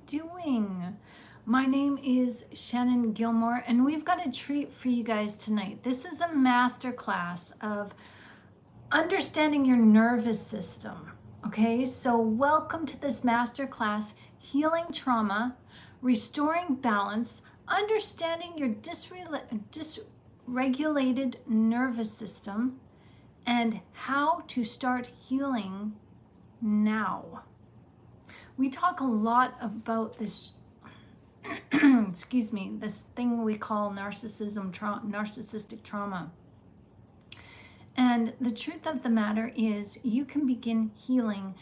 doing? My name is Shannon Gilmore, and we've got a treat for you guys tonight. This is a masterclass of understanding your nervous system. Okay, so welcome to this masterclass, Healing Trauma, Restoring Balance, Understanding Your Dysregulated Nervous System, and how to start healing now. We talk a lot about this excuse me, this thing we call narcissistic trauma. And the truth of the matter is you can begin healing.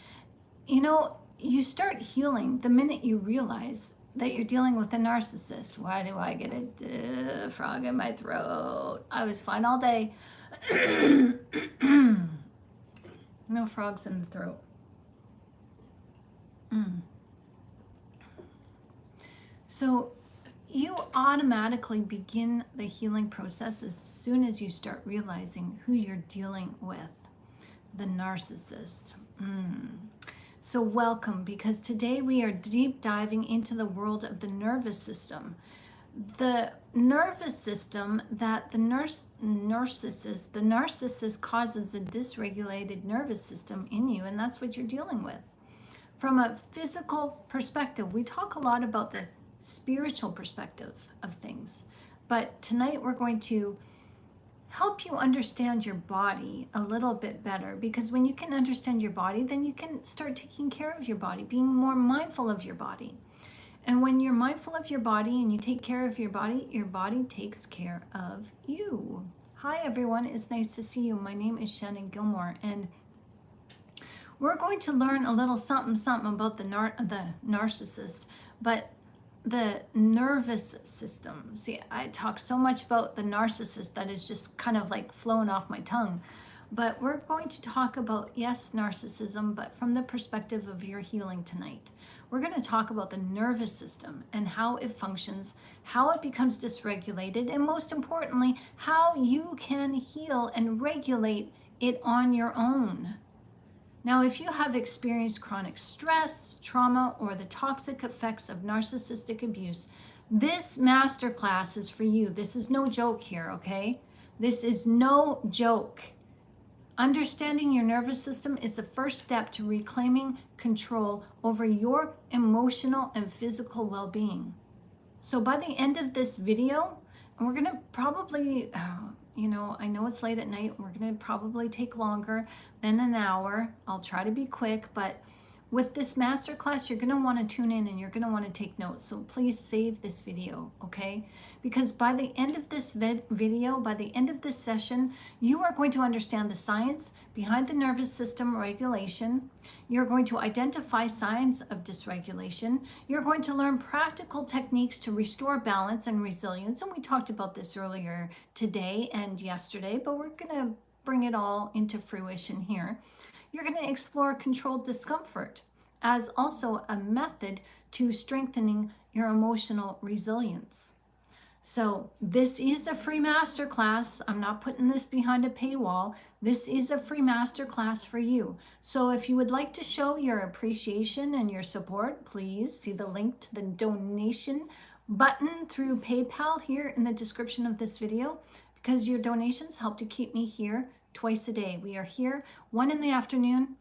You start healing the minute you realize that you're dealing with a narcissist. Why do I get a frog in my throat? I was fine all day. No frogs in the throat. So you automatically begin the healing process as soon as you start realizing who you're dealing with, the narcissist. So welcome, because today we are deep diving into the world of the nervous system. The nervous system that the narcissist causes a dysregulated nervous system in you, and that's what you're dealing with. From a physical perspective, we talk a lot about the spiritual perspective of things, but tonight we're going to help you understand your body a little bit better, because when you can understand your body, then you can start taking care of your body, being more mindful of your body. And when you're mindful of your body and you take care of your body takes care of you. Hi everyone, it's nice to see you. My name is Shannon Gilmore, and we're going to learn a little something about the narcissist, but the nervous system. See, I talk so much about the narcissist that is just kind of like flowing off my tongue. But we're going to talk about, yes, narcissism, but from the perspective of your healing tonight. We're going to talk about the nervous system and how it functions, how it becomes dysregulated, and most importantly, how you can heal and regulate it on your own. Now, if you have experienced chronic stress, trauma, or the toxic effects of narcissistic abuse, this masterclass is for you. This is no joke here, okay? This is no joke. Understanding your nervous system is the first step to reclaiming control over your emotional and physical well-being. So by the end of this video, and we're gonna probably, I know it's late at night, we're gonna probably take longer than an hour. I'll try to be quick, but with this masterclass, you're gonna wanna tune in and you're gonna wanna take notes. So please save this video, okay? Because by the end of this video, by the end of this session, you are going to understand the science behind the nervous system regulation. You're going to identify signs of dysregulation. You're going to learn practical techniques to restore balance and resilience. And we talked about this earlier today and yesterday, but we're gonna bring it all into fruition here. You're going to explore controlled discomfort as also a method to strengthening your emotional resilience. So this is a free masterclass. I'm not putting this behind a paywall. This is a free masterclass for you. So if you would like to show your appreciation and your support, please see the link to the donation button through PayPal here in the description of this video, because your donations help to keep me here twice a day. We are here 1 in the afternoon,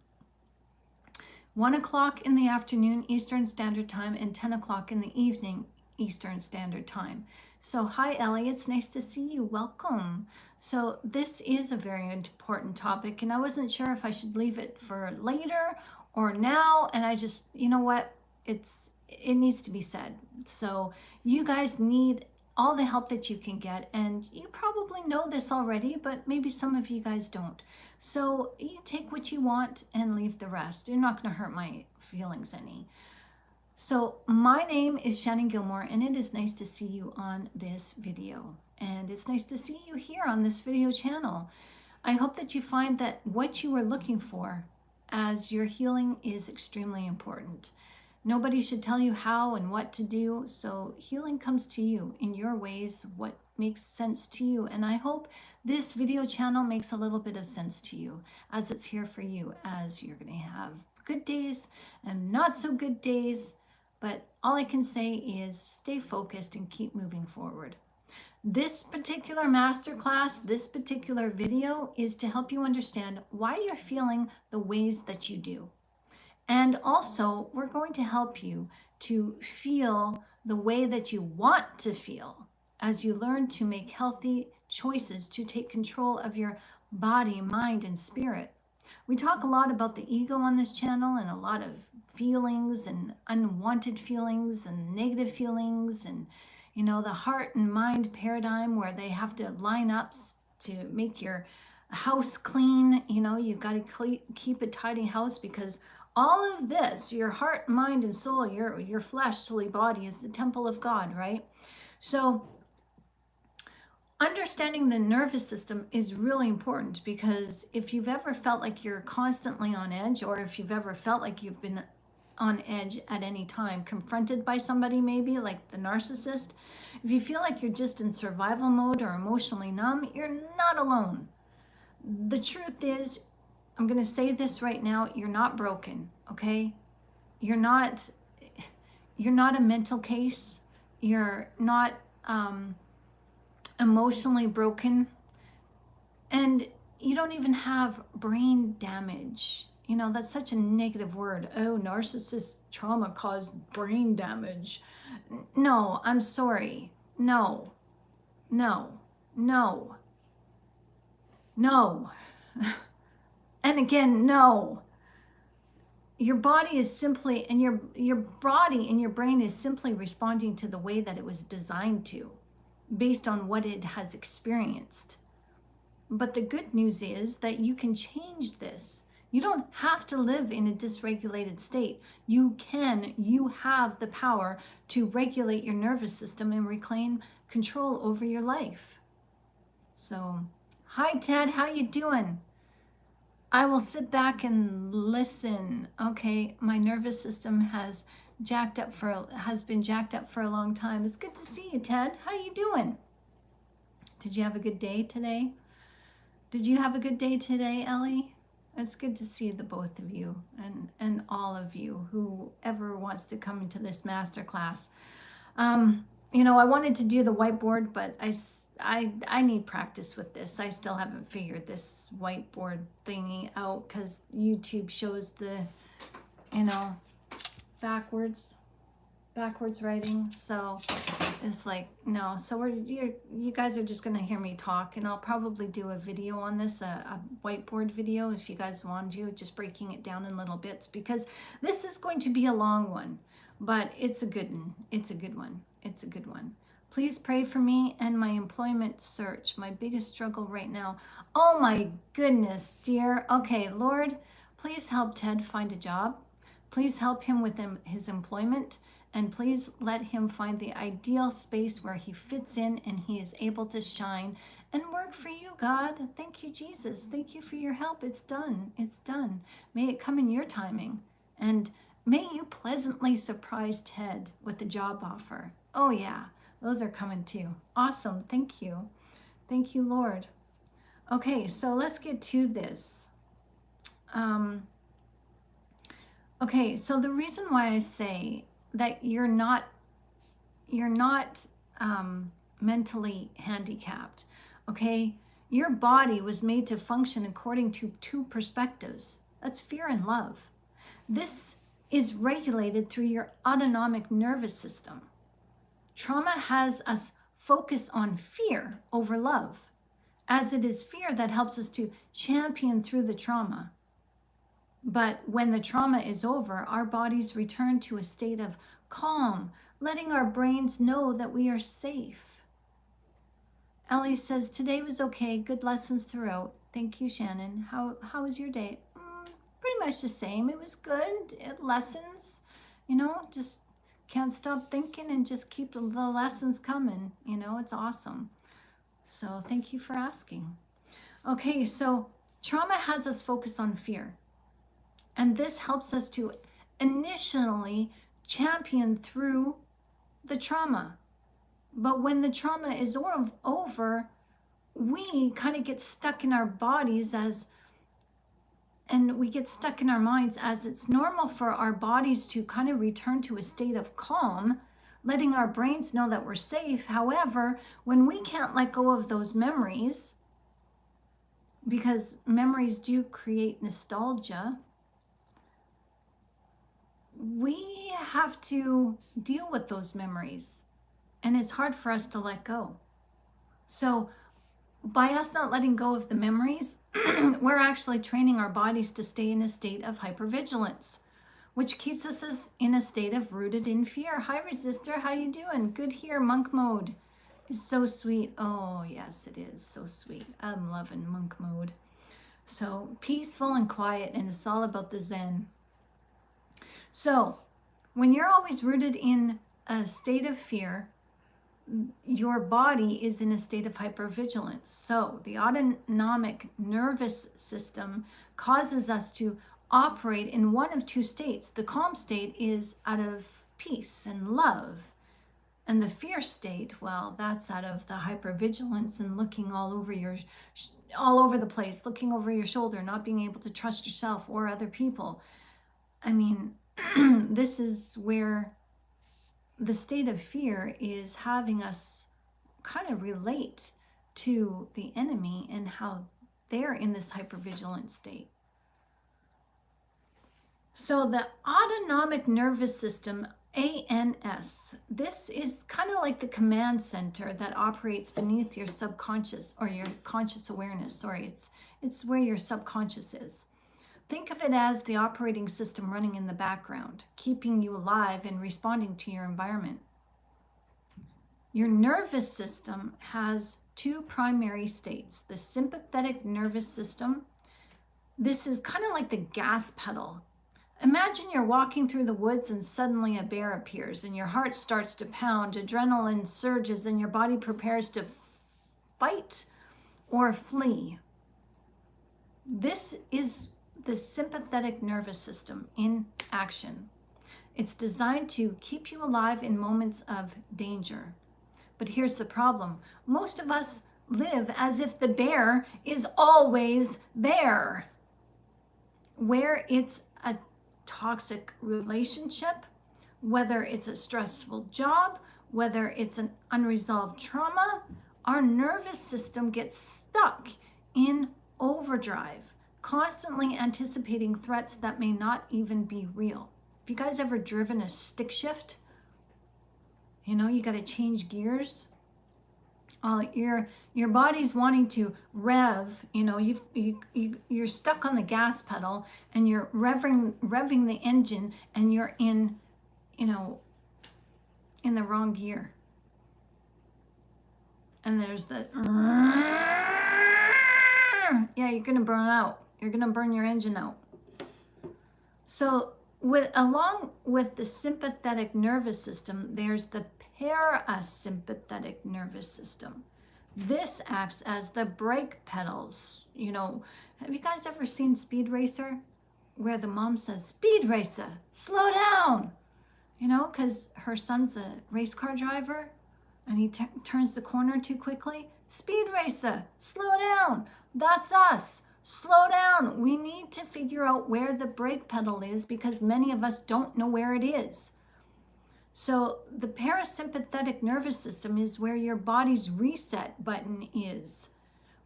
1 o'clock in the afternoon Eastern Standard Time, and 10 o'clock in the evening Eastern Standard Time. So hi Ellie, it's nice to see you. Welcome. So this is a very important topic, and I wasn't sure if I should leave it for later or now, and I just, you know what, it needs to be said. So you guys need all the help that you can get, and you probably know this already, but maybe some of you guys don't. So you take what you want and leave the rest. You're not going to hurt my feelings any. So my name is Shannon Gilmore, and it is nice to see you on this video, and it's nice to see you here on this video channel. I hope that you find that what you are looking for as your healing is extremely important. Nobody should tell you how and what to do, so healing comes to you in your ways, what makes sense to you. And I hope this video channel makes a little bit of sense to you, as it's here for you, as you're going to have good days and not so good days, But all I can say is stay focused and keep moving forward. This particular masterclass, this particular video is to help you understand why you're feeling the ways that you do. And also, we're going to help you to feel the way that you want to feel as you learn to make healthy choices to take control of your body, mind, and spirit. We talk a lot about the ego on this channel and a lot of feelings and unwanted feelings and negative feelings and, you know, the heart and mind paradigm where they have to line up to make your house clean. You know, you've got to keep a tidy house because all of this, your heart, mind, and soul, your flesh, soul, body is the temple of God, right? So understanding the nervous system is really important, because if you've ever felt like you're constantly on edge, or if you've ever felt like you've been on edge at any time, confronted by somebody maybe like the narcissist, if you feel like you're just in survival mode or emotionally numb, you're not alone. The truth is, I'm going to say this right now, you're not broken, okay? You're not a mental case. You're not emotionally broken. And you don't even have brain damage. You know, that's such a negative word. Oh, narcissist trauma caused brain damage. No, I'm sorry. No. And again, no. Your body is simply, and your body and your brain is simply responding to the way that it was designed to, based on what it has experienced. But the good news is that you can change this. You don't have to live in a dysregulated state. You have the power to regulate your nervous system and reclaim control over your life. So, hi Ted, how you doing? I will sit back and listen. Okay, my nervous system has been jacked up for a long time. It's good to see you, Ted. How you doing? Did you have a good day today? Did you have a good day today, Ellie? It's good to see the both of you and all of you, whoever wants to come into this masterclass. You know, I wanted to do the whiteboard, but I need practice with this. I still haven't figured this whiteboard thingy out because YouTube shows the, you know, backwards writing. So it's like, no. So you guys are just going to hear me talk, and I'll probably do a video on this, a whiteboard video, if you guys want to, just breaking it down in little bits, because this is going to be a long one, but it's a good one. It's a good one. It's a good one. Please pray for me and my employment search, my biggest struggle right now. Oh my goodness, dear. Okay, Lord, please help Ted find a job. Please help him with his employment, and please let him find the ideal space where he fits in and he is able to shine and work for you, God. Thank you, Jesus. Thank you for your help. It's done. It's done. May it come in your timing, and may you pleasantly surprise Ted with a job offer. Oh yeah. Those are coming too. Awesome. Thank you. Thank you, Lord. Okay, so let's get to this. Okay, so the reason why I say that you're not mentally handicapped, okay? Your body was made to function according to two perspectives. That's fear and love. This is regulated through your autonomic nervous system. Trauma has us focus on fear over love, as it is fear that helps us to champion through the trauma. But when the trauma is over, our bodies return to a state of calm, letting our brains know that we are safe. Ellie says, today was okay, good lessons throughout. Thank you, Shannon. How was your day? Pretty much the same. It was good. Lessons, you know, just can't stop thinking and just keep the lessons coming. You know, it's awesome. So thank you for asking. Okay, so trauma has us focus on fear. And this helps us to initially champion through the trauma. But when the trauma is over, we kind of get stuck in our bodies and we get stuck in our minds, as it's normal for our bodies to kind of return to a state of calm, letting our brains know that we're safe. However, when we can't let go of those memories, because memories do create nostalgia, we have to deal with those memories, and it's hard for us to let go. So by us not letting go of the memories, we're actually training our bodies to stay in a state of hypervigilance, which keeps us in a state of rooted in fear. Hi, Resistor, how you doing? Good here. Monk mode is so sweet. Oh, yes, it is so sweet. I'm loving monk mode. So peaceful and quiet, and it's all about the Zen. So when you're always rooted in a state of fear, your body is in a state of hypervigilance. So the autonomic nervous system causes us to operate in one of two states. The calm state is out of peace and love. And the fear state, well, that's out of the hypervigilance and looking all over the place, looking over your shoulder, not being able to trust yourself or other people. I mean, this is where the state of fear is having us kind of relate to the enemy and how they're in this hypervigilant state. So the autonomic nervous system, ANS, this is kind of like the command center that operates beneath your subconscious, or your conscious awareness. Sorry, it's where your subconscious is. Think of it as the operating system running in the background, keeping you alive and responding to your environment. Your nervous system has two primary states. The sympathetic nervous system, this is kind of like the gas pedal. Imagine you're walking through the woods and suddenly a bear appears and your heart starts to pound, adrenaline surges, and your body prepares to fight or flee. This is the sympathetic nervous system in action. It's designed to keep you alive in moments of danger. But here's the problem. Most of us live as if the bear is always there. Where it's a toxic relationship, whether it's a stressful job, whether it's an unresolved trauma, our nervous system gets stuck in overdrive, constantly anticipating threats that may not even be real. Have you guys ever driven a stick shift? You know, you got to change gears. Your body's wanting to rev. You know, you're stuck on the gas pedal and you're revving the engine, and you're in the wrong gear. And there's the you're gonna burn out. You're gonna burn your engine out. So along with the sympathetic nervous system, there's the parasympathetic nervous system. This acts as the brake pedals. You know, have you guys ever seen Speed Racer, where the mom says, "Speed Racer, slow down," you know, because her son's a race car driver and he turns the corner too quickly? "Speed Racer, slow down." That's us. Slow down. We need to figure out where the brake pedal is, because many of us don't know where it is. So the parasympathetic nervous system is where your body's reset button is.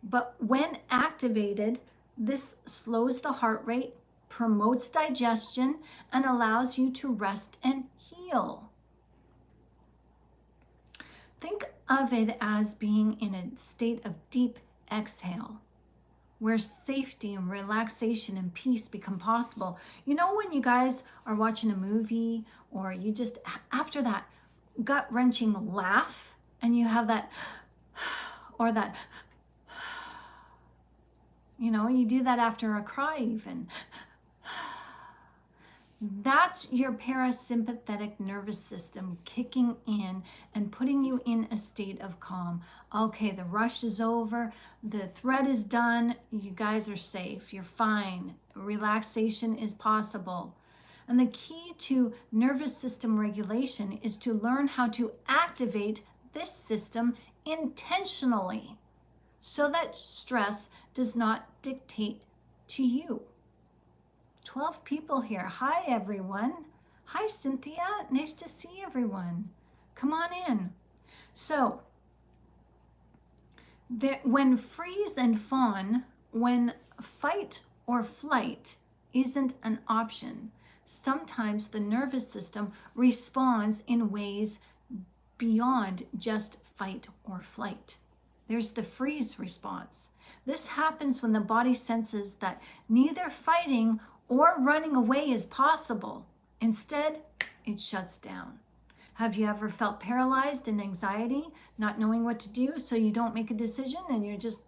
But when activated, this slows the heart rate, promotes digestion, and allows you to rest and heal. Think of it as being in a state of deep exhale, where safety and relaxation and peace become possible. You know, when you guys are watching a movie, or you just, after that gut-wrenching laugh, and you have that, or that, you know, you do that after a cry even. That's your parasympathetic nervous system kicking in and putting you in a state of calm. Okay, the rush is over. The threat is done. You guys are safe. You're fine. Relaxation is possible. And the key to nervous system regulation is to learn how to activate this system intentionally, so that stress does not dictate to you. 12 people here. Hi, everyone. Hi, Cynthia. Nice to see everyone. Come on in. So, when freeze and fawn, when fight or flight isn't an option, sometimes the nervous system responds in ways beyond just fight or flight. There's the freeze response. This happens when the body senses that neither fighting or running away is possible. Instead, it shuts down. Have you ever felt paralyzed in anxiety, not knowing what to do, so you don't make a decision and you're just,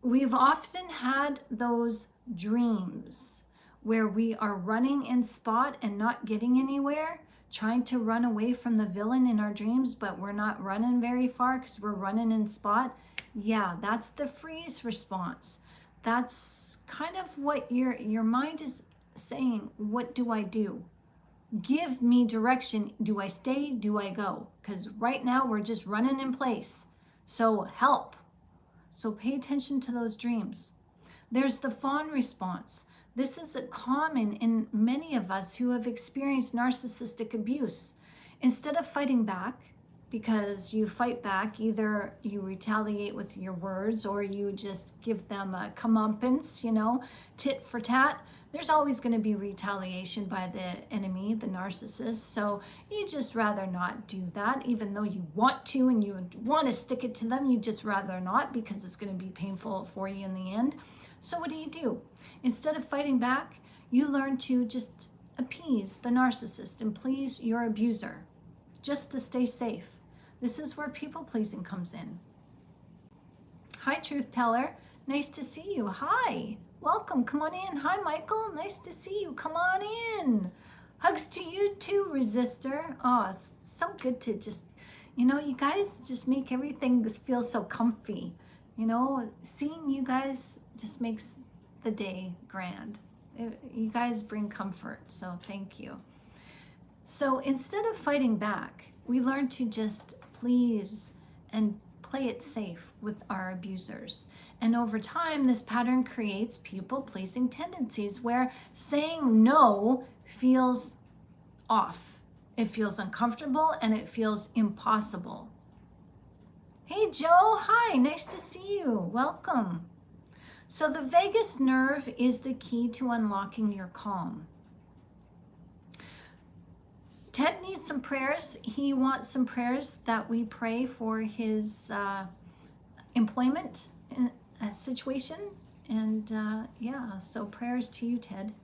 We've often had those dreams where we are running in spot and not getting anywhere, trying to run away from the villain in our dreams, but we're not running very far because we're running in spot. Yeah, that's the freeze response. That's kind of what your mind is saying. What do I do? Give me direction. Do I stay? Do I go? Because right now we're just running in place. So help. So pay attention to those dreams. There's the fawn response. This is common in many of us who have experienced narcissistic abuse. Instead of fighting back, because you fight back, either you retaliate with your words or you just give them a comeuppance, tit for tat. There's always going to be retaliation by the enemy, the narcissist. So you just rather not do that, even though you want to and you want to stick it to them. You just rather not because it's going to be painful for you in the end. So what do? Instead of fighting back, you learn to just appease the narcissist and please your abuser just to stay safe. This is where people pleasing comes in. Hi, Truth Teller. Nice to see you. Hi. Welcome. Come on in. Hi, Michael. Nice to see you. Come on in. Hugs to you too, Resistor. Oh, it's so good to just, you guys just make everything feel so comfy. Seeing you guys just makes the day grand. You guys bring comfort, so thank you. So instead of fighting back, we learn to just please and play it safe with our abusers. And over time, this pattern creates people-pleasing tendencies where saying no feels off. It feels uncomfortable and it feels impossible. Hey, Joe. Hi. Nice to see you. Welcome. So the vagus nerve is the key to unlocking your calm. Ted needs some prayers. He wants some prayers that we pray for his employment situation. And so prayers to you, Ted.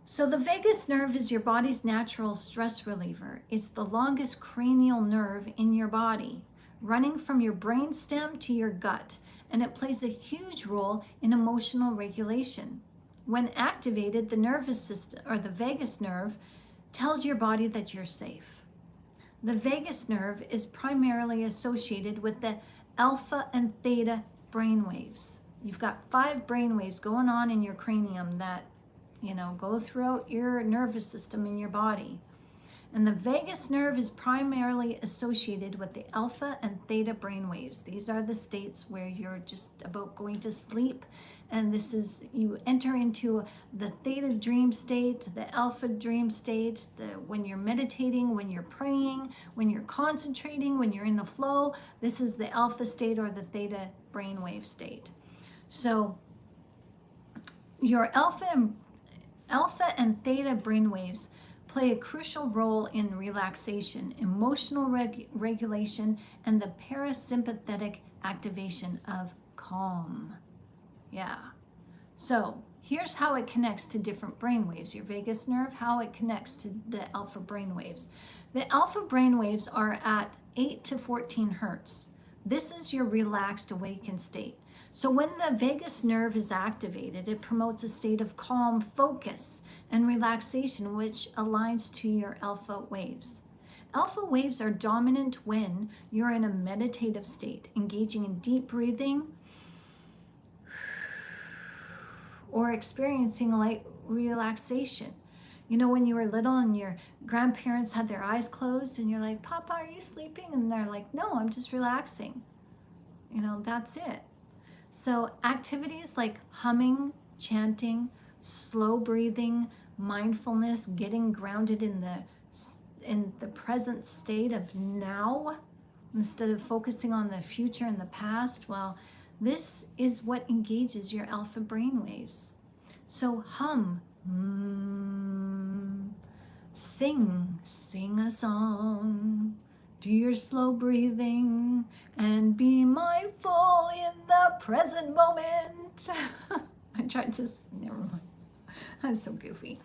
So the vagus nerve is your body's natural stress reliever. It's the longest cranial nerve in your body, running from your brainstem to your gut, and it plays a huge role in emotional regulation. When activated, the nervous system, or the vagus nerve, tells your body that you're safe. The vagus nerve is primarily associated with the alpha and theta brainwaves. You've got 5 brainwaves going on in your cranium that, go throughout your nervous system in your body. And the vagus nerve is primarily associated with the alpha and theta brainwaves. These are the states where you're just about going to sleep. And this is, you enter into the theta dream state, the alpha dream state, when you're meditating, when you're praying, when you're concentrating, when you're in the flow. This is the alpha state or the theta brainwave state. So your alpha and theta brainwaves play a crucial role in relaxation, emotional regulation, and the parasympathetic activation of calm. Yeah. So here's how it connects to different brainwaves. Your vagus nerve, how it connects to the alpha brainwaves. The alpha brainwaves are at 8 to 14 hertz. This is your relaxed, awakened state. So when the vagus nerve is activated, it promotes a state of calm focus and relaxation, which aligns to your alpha waves. Alpha waves are dominant when you're in a meditative state, engaging in deep breathing, or experiencing light relaxation. When you were little and your grandparents had their eyes closed and you're like, Papa, are you sleeping? And they're like, no, I'm just relaxing. That's it. So activities like humming, chanting, slow breathing, mindfulness, getting grounded in the present state of now instead of focusing on the future and the past, well, this is what engages your alpha brainwaves. So hum, sing a song, do your slow breathing, and be mindful in the present moment. I tried to, never mind. I'm so goofy.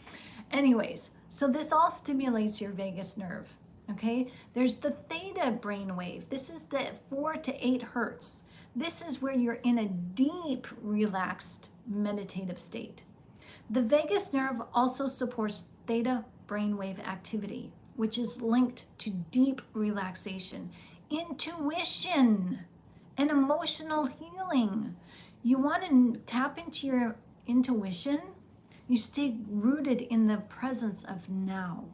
Anyways, so this all stimulates your vagus nerve, okay? There's the theta brainwave. This is the 4 to 8 hertz. This is where you're in a deep, relaxed, meditative state. The vagus nerve also supports theta brainwave activity, which is linked to deep relaxation, intuition, and emotional healing. You want to tap into your intuition? You stay rooted in the presence of now.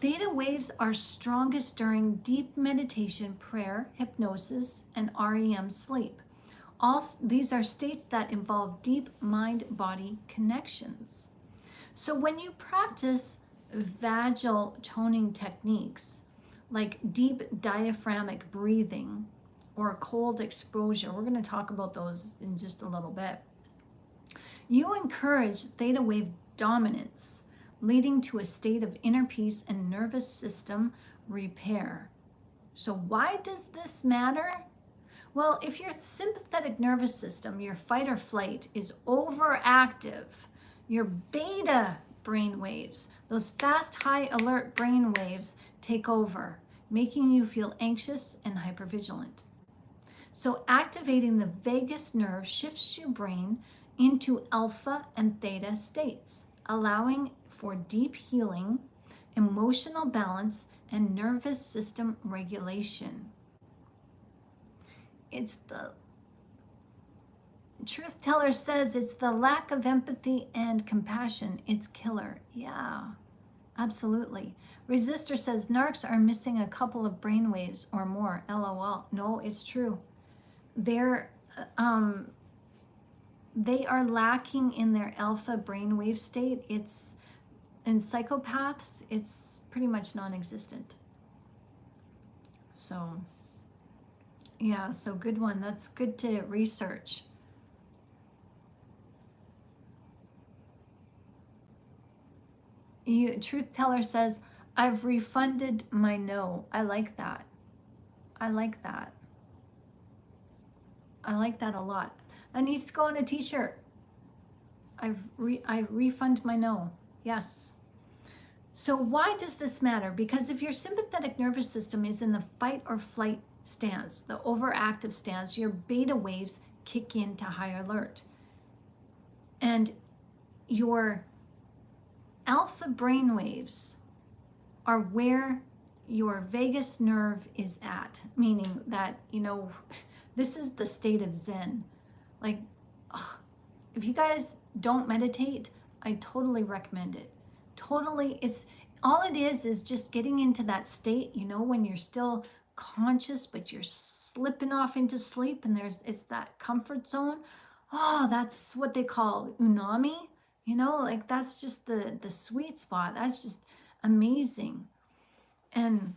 Theta waves are strongest during deep meditation, prayer, hypnosis, and REM sleep. All these are states that involve deep mind-body connections. So when you practice vagal toning techniques like deep diaphragmatic breathing or cold exposure, we're going to talk about those in just a little bit, you encourage theta wave dominance, leading to a state of inner peace and nervous system repair. So why does this matter? Well, if your sympathetic nervous system, your fight or flight, is overactive, your beta brain waves, those fast, high alert brain waves, take over, making you feel anxious and hypervigilant. So activating the vagus nerve shifts your brain into alpha and theta states, allowing for deep healing, emotional balance, and nervous system regulation. It's the truth teller says it's the lack of empathy and compassion. It's killer. Yeah, absolutely. Resistor says narcs are missing a couple of brainwaves or more. LOL. No, it's true. They are lacking in their alpha brainwave state. It's in psychopaths, it's pretty much non-existent. So yeah, so good one. That's good to research. Truth teller says, I've refunded my no. I like that. I like that. I like that a lot. That needs to go on a t-shirt. I refund my no. Yes. So why does this matter? Because if your sympathetic nervous system is in the fight or flight stance, the overactive stance, your beta waves kick into high alert. And your alpha brain waves are where your vagus nerve is at, meaning that, this is the state of Zen. Like, if you guys don't meditate, I totally recommend it. Totally, it's all it is just getting into that state, when you're still conscious, but you're slipping off into sleep, and it's that comfort zone. Oh, that's what they call unami, like that's just the sweet spot. That's just amazing. And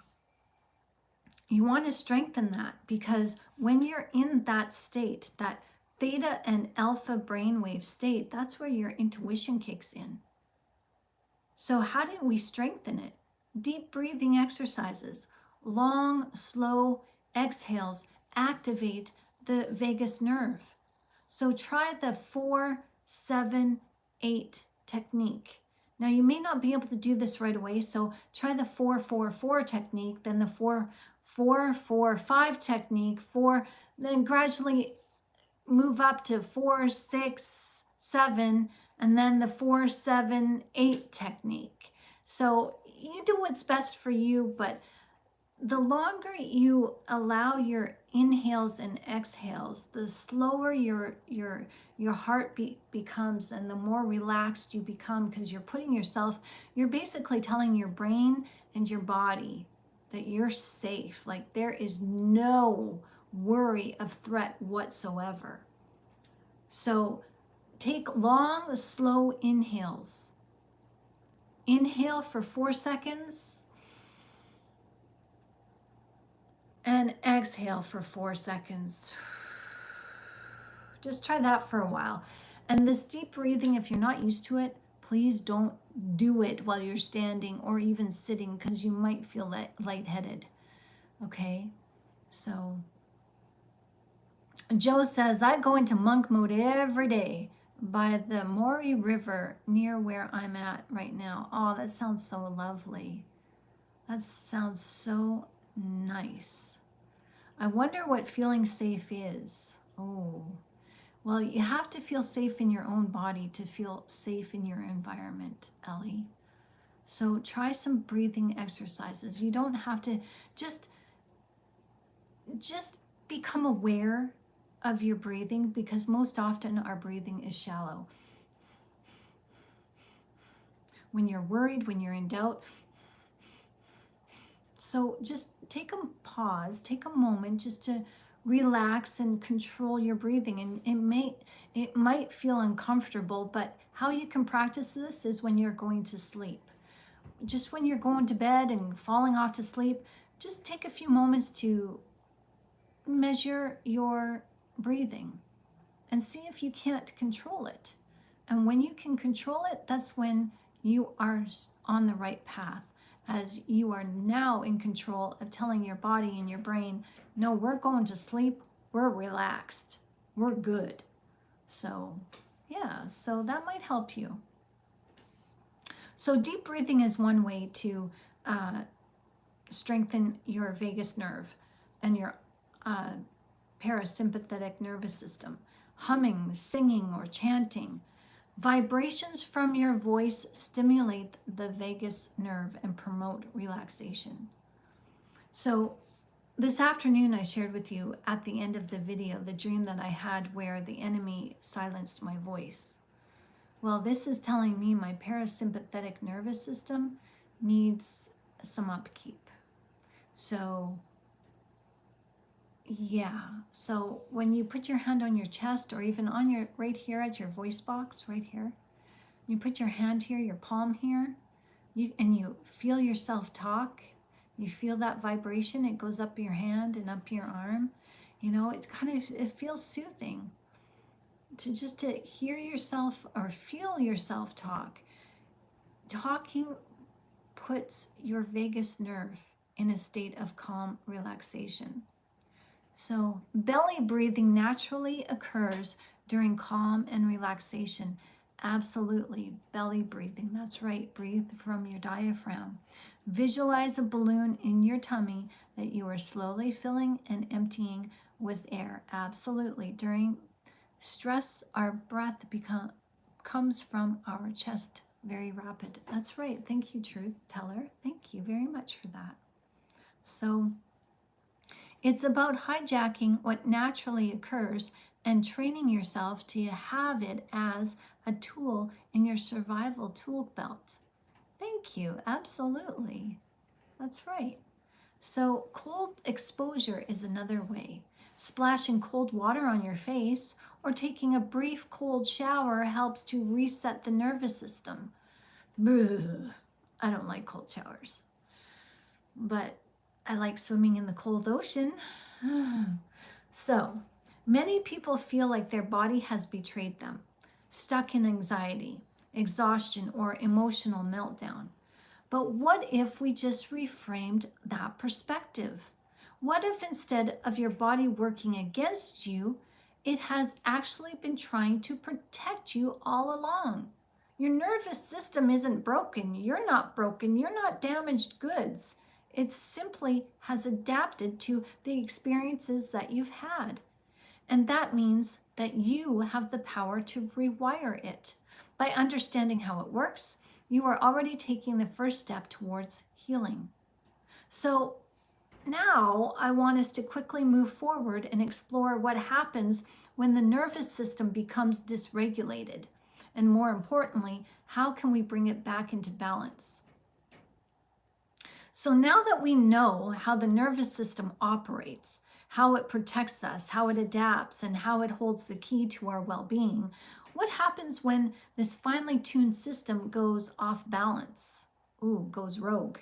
you want to strengthen that, because when you're in that state, that theta and alpha brainwave state, that's where your intuition kicks in. So how do we strengthen it? Deep breathing exercises, long, slow exhales activate the vagus nerve. So try the 4-7-8 technique. Now you may not be able to do this right away, so try the 4-4-4 technique, then the 4-4-4-5 technique, then gradually move up to 4-6-7, and then the 4-7-8 technique. So you do what's best for you, but the longer you allow your inhales and exhales, the slower your heartbeat becomes, and the more relaxed you become, because you're basically telling your brain and your body that you're safe. Like there is no worry of threat whatsoever. So Take long, slow inhales. Inhale for 4 seconds and exhale for 4 seconds. Just try that for a while. And this deep breathing, if you're not used to it, please don't do it while you're standing or even sitting, because you might feel lightheaded. Okay? So Joe says, I go into monk mode every day by the Mori River near where I'm at right now. Oh, that sounds so lovely. That sounds so nice. I wonder what feeling safe is. Oh, well, you have to feel safe in your own body to feel safe in your environment, Ellie. So try some breathing exercises. You don't have to just become aware of your breathing, because most often our breathing is shallow. When you're worried, when you're in doubt. So just take a pause, take a moment just to relax and control your breathing. And it might feel uncomfortable, but how you can practice this is when you're going to sleep. Just when you're going to bed and falling off to sleep, just take a few moments to measure your breathing and see if you can't control it. And when you can control it, that's when you are on the right path, as you are now in control of telling your body and your brain, no, we're going to sleep, we're relaxed, we're good. So yeah, so that might help you. So deep breathing is one way to strengthen your vagus nerve and your parasympathetic nervous system. Humming, singing, or chanting. Vibrations from your voice stimulate the vagus nerve and promote relaxation. So this afternoon I shared with you at the end of the video the dream that I had where the enemy silenced my voice. Well, this is telling me my parasympathetic nervous system needs some upkeep. So yeah, so when you put your hand on your chest, or even on your right here at your voice box right here, you put your hand here, your palm here, and you feel yourself talk, you feel that vibration, it goes up your hand and up your arm, you know, it feels soothing to just to hear yourself or feel yourself talk. Talking puts your vagus nerve in a state of calm relaxation. So belly breathing naturally occurs during calm and relaxation. Absolutely, belly breathing. That's right, breathe from your diaphragm. Visualize a balloon in your tummy that you are slowly filling and emptying with air. Absolutely. During stress, our breath comes from our chest, very rapid. That's right. Thank you, Truth Teller. Thank you very much for that. So it's about hijacking what naturally occurs and training yourself to have it as a tool in your survival tool belt. Thank you. Absolutely. That's right. So cold exposure is another way. Splashing cold water on your face or taking a brief cold shower helps to reset the nervous system. Boo. I don't like cold showers, but I like swimming in the cold ocean. So many people feel like their body has betrayed them, stuck in anxiety, exhaustion, or emotional meltdown. But what if we just reframed that perspective? What if instead of your body working against you, it has actually been trying to protect you all along? Your nervous system isn't broken. You're not broken. You're not damaged goods. It simply has adapted to the experiences that you've had. And that means that you have the power to rewire it. By understanding how it works, you are already taking the first step towards healing. So now I want us to quickly move forward and explore what happens when the nervous system becomes dysregulated. And more importantly, how can we bring it back into balance? So now that we know how the nervous system operates, how it protects us, how it adapts, and how it holds the key to our well-being, What happens when this finely tuned system goes off balance? Ooh, goes rogue.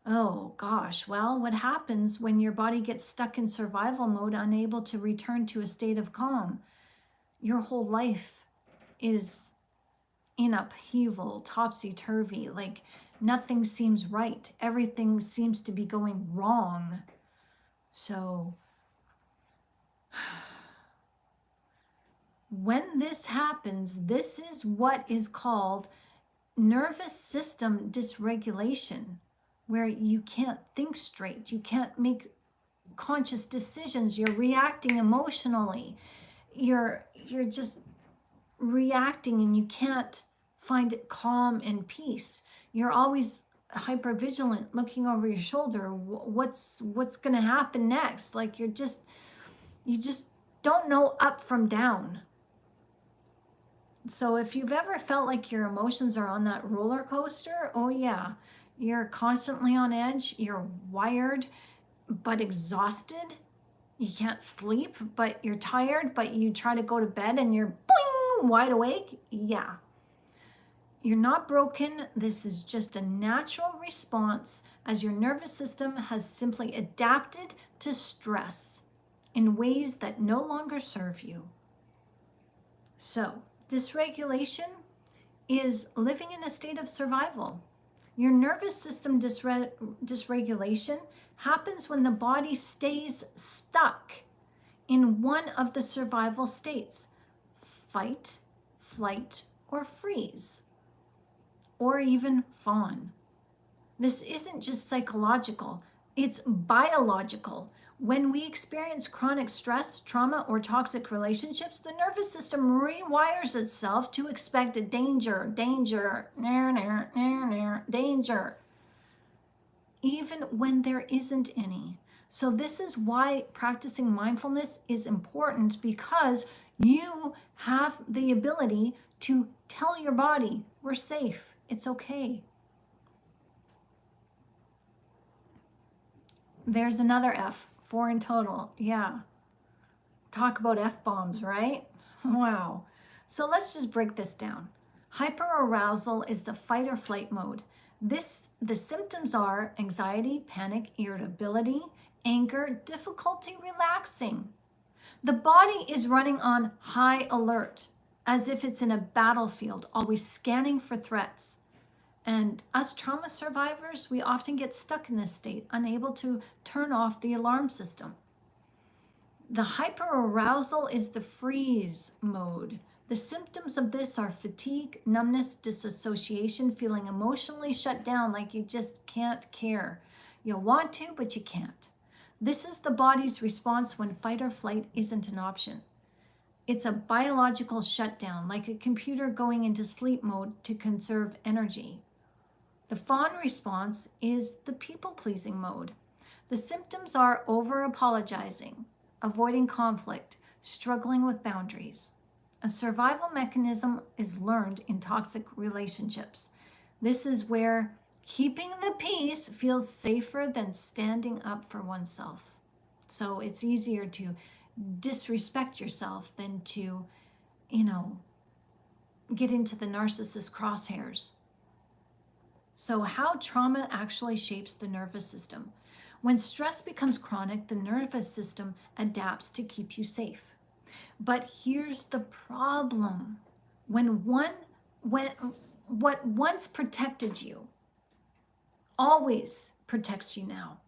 Oh gosh, well, what happens when your body gets stuck in survival mode, unable to return to a state of calm? Your whole life is in upheaval, topsy-turvy, like nothing seems right. Everything seems to be going wrong. So when this happens, this is what is called nervous system dysregulation, where you can't think straight, you can't make conscious decisions, you're reacting emotionally, you're just reacting, and you can't find it calm and peace. You're always hyper vigilant, looking over your shoulder. What's going to happen next? Like you just don't know up from down. So if you've ever felt like your emotions are on that roller coaster, oh yeah, you're constantly on edge, you're wired but exhausted, you can't sleep but you're tired, but you try to go to bed and you're boing, wide awake. Yeah, you're not broken. This is just a natural response as your nervous system has simply adapted to stress in ways that no longer serve you. So dysregulation is living in a state of survival. Your nervous system dysregulation happens when the body stays stuck in one of the survival states: fight, flight, or freeze, or even fawn. This isn't just psychological, it's biological. When we experience chronic stress, trauma, or toxic relationships, the nervous system rewires itself to expect danger, danger, danger, even when there isn't any. So this is why practicing mindfulness is important, because you have the ability to tell your body, we're safe, it's okay. There's another F. 4 in total. Yeah. Talk about F-bombs, right? Wow. So let's just break this down. Hyperarousal is the fight or flight mode. The symptoms are anxiety, panic, irritability, anger, difficulty relaxing. The body is running on high alert, as if it's in a battlefield, always scanning for threats. And us trauma survivors, we often get stuck in this state, unable to turn off the alarm system. The hyperarousal is the freeze mode. The symptoms of this are fatigue, numbness, disassociation, feeling emotionally shut down, like you just can't care. You want to, but you can't. This is the body's response when fight or flight isn't an option. It's a biological shutdown, like a computer going into sleep mode to conserve energy. The fawn response is the people-pleasing mode. The symptoms are over-apologizing, avoiding conflict, struggling with boundaries. A survival mechanism is learned in toxic relationships. This is where keeping the peace feels safer than standing up for oneself. So it's easier to disrespect yourself than to, get into the narcissist crosshairs. So how trauma actually shapes the nervous system. When stress becomes chronic, the nervous system adapts to keep you safe. But here's the problem. When what once protected you always protects you now.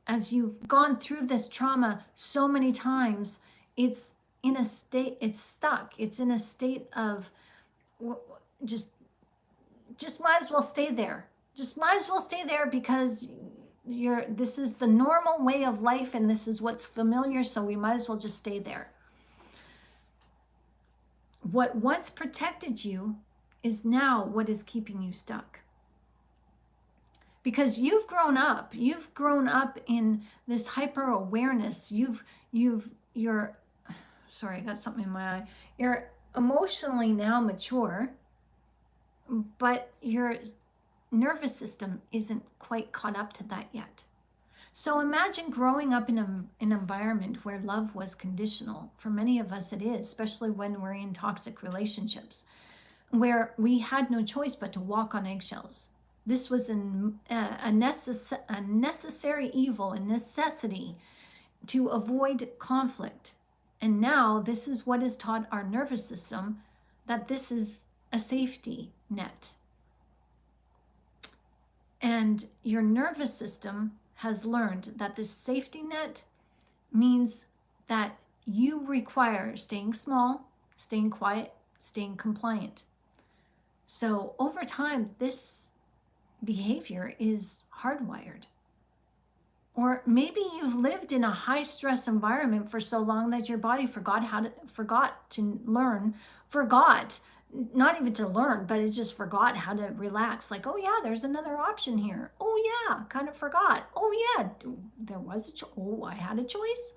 As you've gone through this trauma so many times, it's stuck. It's in a state of just might as well stay there. Just might as well stay there because this is the normal way of life and this is what's familiar, so we might as well just stay there. What once protected you is now what is keeping you stuck. Because you've grown up in this hyper awareness. Sorry, I got something in my eye. You're emotionally now mature, but your nervous system isn't quite caught up to that yet. So imagine growing up in an environment where love was conditional. For many of us, it is, especially when we're in toxic relationships, where we had no choice but to walk on eggshells. This was a necessary evil, a necessity to avoid conflict. And now this is what is taught our nervous system, that this is a safety net. And your nervous system has learned that this safety net means that you require staying small, staying quiet, staying compliant. So over time, this behavior is hardwired. Or maybe you've lived in a high stress environment for so long that your body forgot not even to learn, but it just forgot how to relax. Like, oh yeah, there's another option here. Oh yeah, kind of forgot. Oh yeah, there was I had a choice.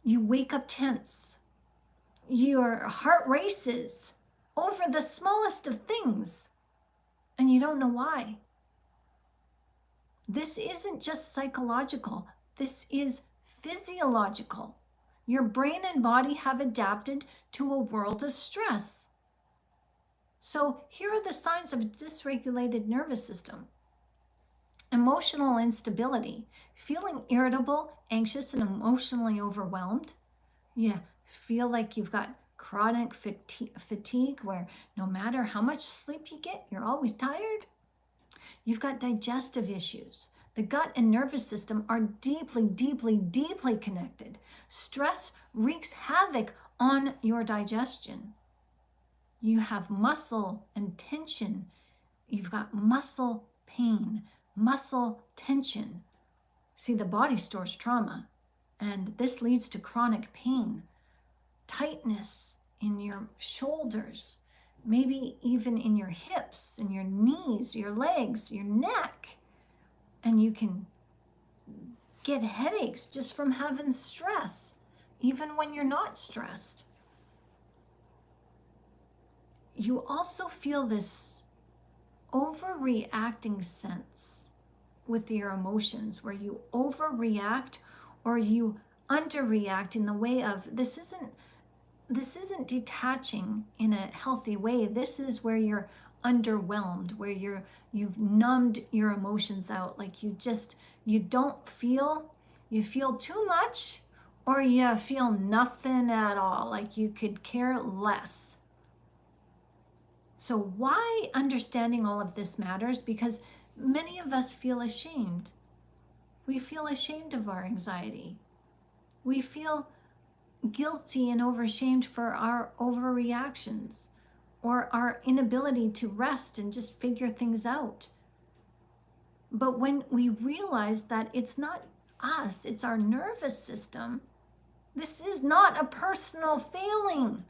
You wake up tense. Your heart races over the smallest of things, and you don't know why. This isn't just psychological. This is physiological. Your brain and body have adapted to a world of stress. So here are the signs of a dysregulated nervous system. Emotional instability, feeling irritable, anxious, and emotionally overwhelmed. You feel like you've got chronic fatigue where no matter how much sleep you get, you're always tired. You've got digestive issues. The gut and nervous system are deeply, deeply, deeply connected. Stress wreaks havoc on your digestion. You have muscle and tension. You've got muscle pain, muscle tension. See, the body stores trauma, and this leads to chronic pain, tightness in your shoulders, maybe even in your hips and your knees, your legs, your neck. And you can get headaches just from having stress, even when you're not stressed. You also feel this overreacting sense with your emotions, where you overreact or you underreact in the way of this isn't detaching in a healthy way. This is where you're underwhelmed, where you've numbed your emotions out. Like you feel too much, or you feel nothing at all, like you could care less. So why understanding all of this matters? Because many of us feel ashamed. We feel ashamed of our anxiety. We feel guilty and overshamed for our overreactions or our inability to rest and just figure things out. But when we realize that it's not us, it's our nervous system, this is not a personal failing,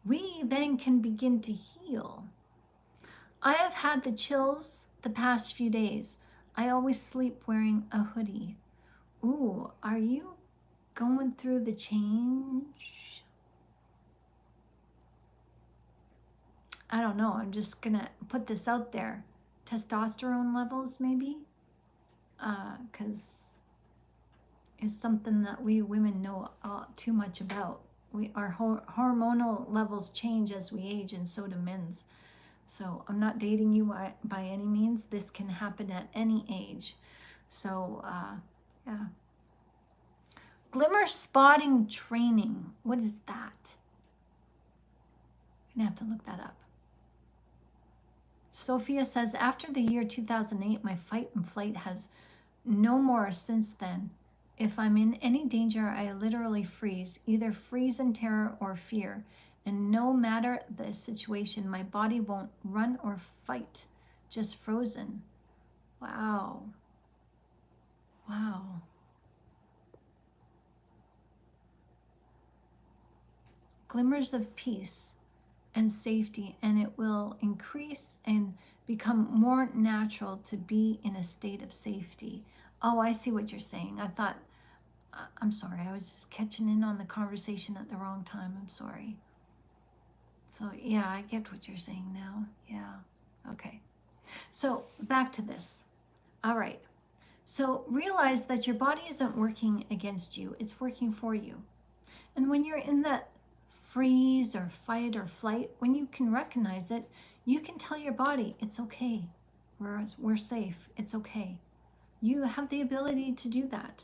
we then can begin to heal. I have had the chills the past few days. I always sleep wearing a hoodie. Ooh, are you going through the change? I don't know. I'm just gonna put this out there. Testosterone levels, maybe, because it's something that we women know too much about. Our hormonal levels change as we age, and so do men's. So I'm not dating you by any means. This can happen at any age. So yeah. Glimmer spotting training. What is that? I'm gonna have to look that up. Sophia says, after the year 2008, my fight and flight has no more since then. If I'm in any danger, I literally freeze, either freeze in terror or fear. And no matter the situation, my body won't run or fight, just frozen. Wow. Wow. Glimmers of peace and safety, and it will increase and become more natural to be in a state of safety. Oh, I see what you're saying. I'm sorry, I was just catching in on the conversation at the wrong time. I'm sorry. So yeah, I get what you're saying now. Yeah, okay. So back to this. All right. So realize that your body isn't working against you, it's working for you. And when you're in that freeze or fight or flight, when you can recognize it, you can tell your body, it's okay. We're safe. It's okay. You have the ability to do that.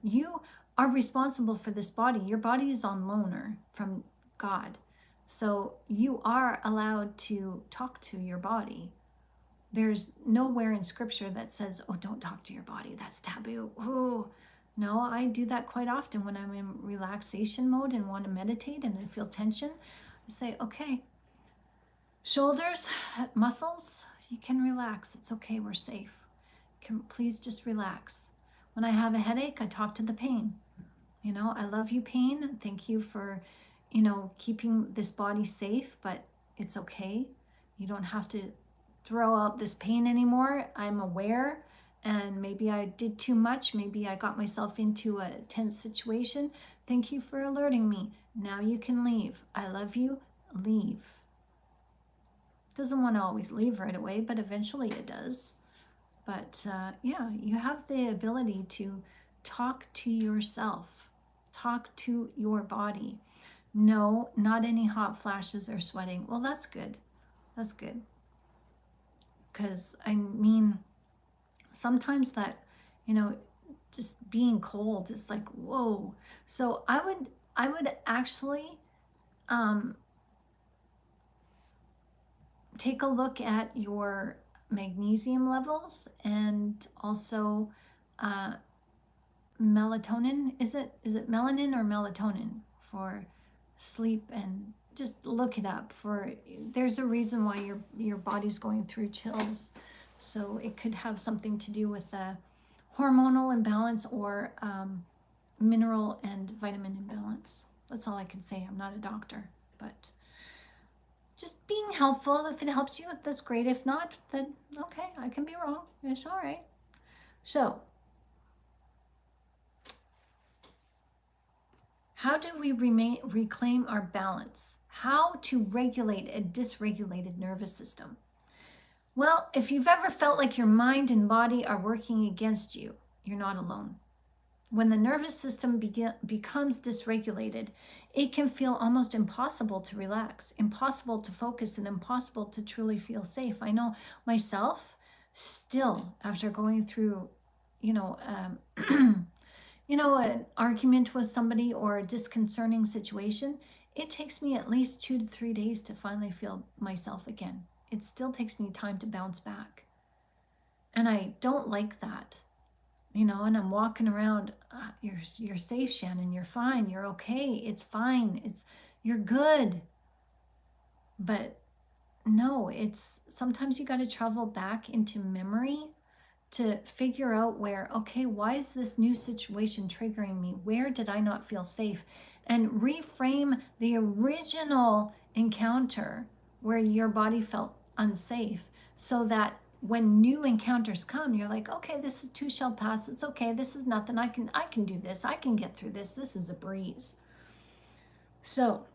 You are responsible for this body. Your body is on loaner from God. So you are allowed to talk to your body. There's nowhere in scripture that says, oh, don't talk to your body. That's taboo. Oh, no, I do that quite often when I'm in relaxation mode and want to meditate and I feel tension. I say, okay, shoulders, muscles, you can relax. It's okay. We're safe. Please just relax. When I have a headache, I talk to the pain. I love you, pain. Thank you for, keeping this body safe, but it's okay. You don't have to throw out this pain anymore. I'm aware, and maybe I did too much. Maybe I got myself into a tense situation. Thank you for alerting me. Now you can leave. I love you. Leave. Doesn't want to always leave right away, but eventually it does. But yeah, you have the ability to talk to yourself, talk to your body. No, not any hot flashes or sweating. Well, that's good. That's good. Because I mean, sometimes that, just being cold is like, whoa. So I would actually take a look at your magnesium levels and also melatonin. Is it melanin or melatonin for sleep? And just look it up. There's a reason why your body's going through chills. So it could have something to do with a hormonal imbalance or mineral and vitamin imbalance. That's all I can say. I'm not a doctor, but just being helpful. If it helps you, that's great. If not, then okay, I can be wrong. It's all right. So, how do we reclaim our balance? How to regulate a dysregulated nervous system? Well, if you've ever felt like your mind and body are working against you, you're not alone. When the nervous system becomes dysregulated, it can feel almost impossible to relax, impossible to focus, and impossible to truly feel safe. I know myself still, after going through, an argument with somebody or a disconcerting situation, it takes me at least 2 to 3 days to finally feel myself again. It still takes me time to bounce back. And I don't like that. And I'm walking around, you're safe, Shannon, you're fine, you're okay, it's fine, you're good. But no, sometimes you got to travel back into memory to figure out why is this new situation triggering me? Where did I not feel safe? And reframe the original encounter where your body felt unsafe, so that when new encounters come, you're like, okay, this is too shall pass. It's okay. This is nothing. I can do this. I can get through this. This is a breeze. So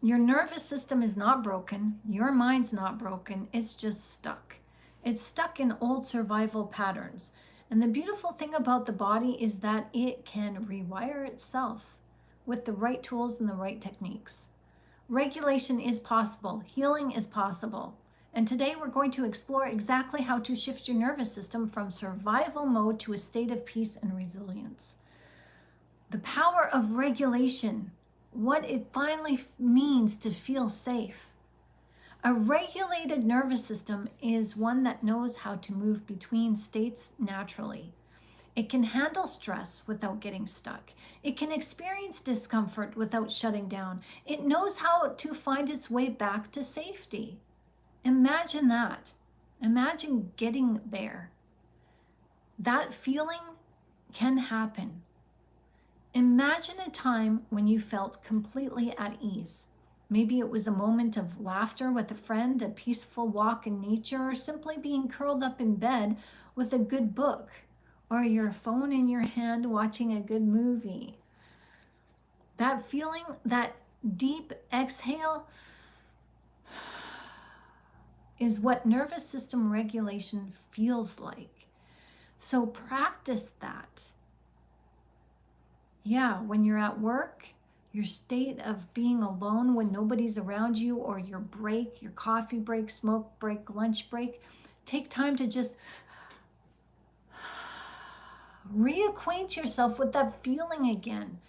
your nervous system is not broken. Your mind's not broken. It's just stuck. It's stuck in old survival patterns. And the beautiful thing about the body is that it can rewire itself with the right tools and the right techniques. Regulation is possible. Healing is possible. And today we're going to explore exactly how to shift your nervous system from survival mode to a state of peace and resilience. The power of regulation, what it finally means to feel safe. A regulated nervous system is one that knows how to move between states naturally. It can handle stress without getting stuck. It can experience discomfort without shutting down. It knows how to find its way back to safety. Imagine that. Imagine getting there. That feeling can happen. Imagine a time when you felt completely at ease. Maybe it was a moment of laughter with a friend, a peaceful walk in nature, or simply being curled up in bed with a good book, or your phone in your hand watching a good movie. That feeling, that deep exhale, is what nervous system regulation feels like. So practice that. Yeah, when you're at work, your state of being alone when nobody's around you, or your break, your coffee break, smoke break, lunch break, take time to just reacquaint yourself with that feeling again.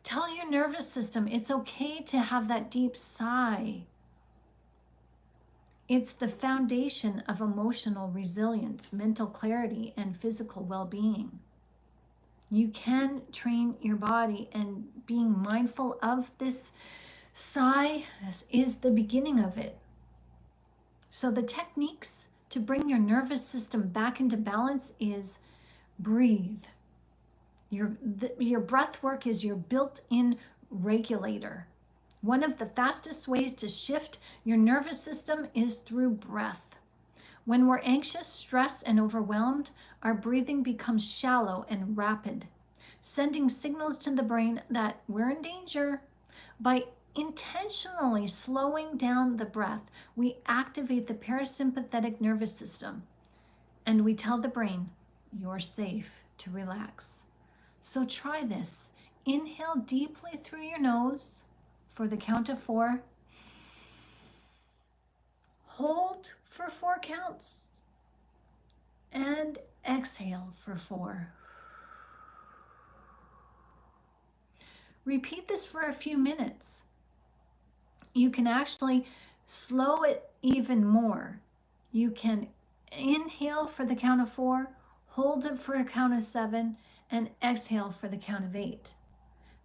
Tell your nervous system it's okay to have that deep sigh. It's the foundation of emotional resilience, mental clarity, and physical well-being. You can train your body, and being mindful of this sigh is the beginning of it. So the techniques to bring your nervous system back into balance is breathe. Your breath work is your built-in regulator. One of the fastest ways to shift your nervous system is through breath. When we're anxious, stressed, and overwhelmed, our breathing becomes shallow and rapid, sending signals to the brain that we're in danger. By intentionally slowing down the breath, we activate the parasympathetic nervous system, and we tell the brain, you're safe to relax. So try this. Inhale deeply through your nose for the count of 4. Hold for 4 counts. And exhale for 4. Repeat this for a few minutes. You can actually slow it even more. You can inhale for the count of 4, hold it for a count of 7, and exhale for the count of 8.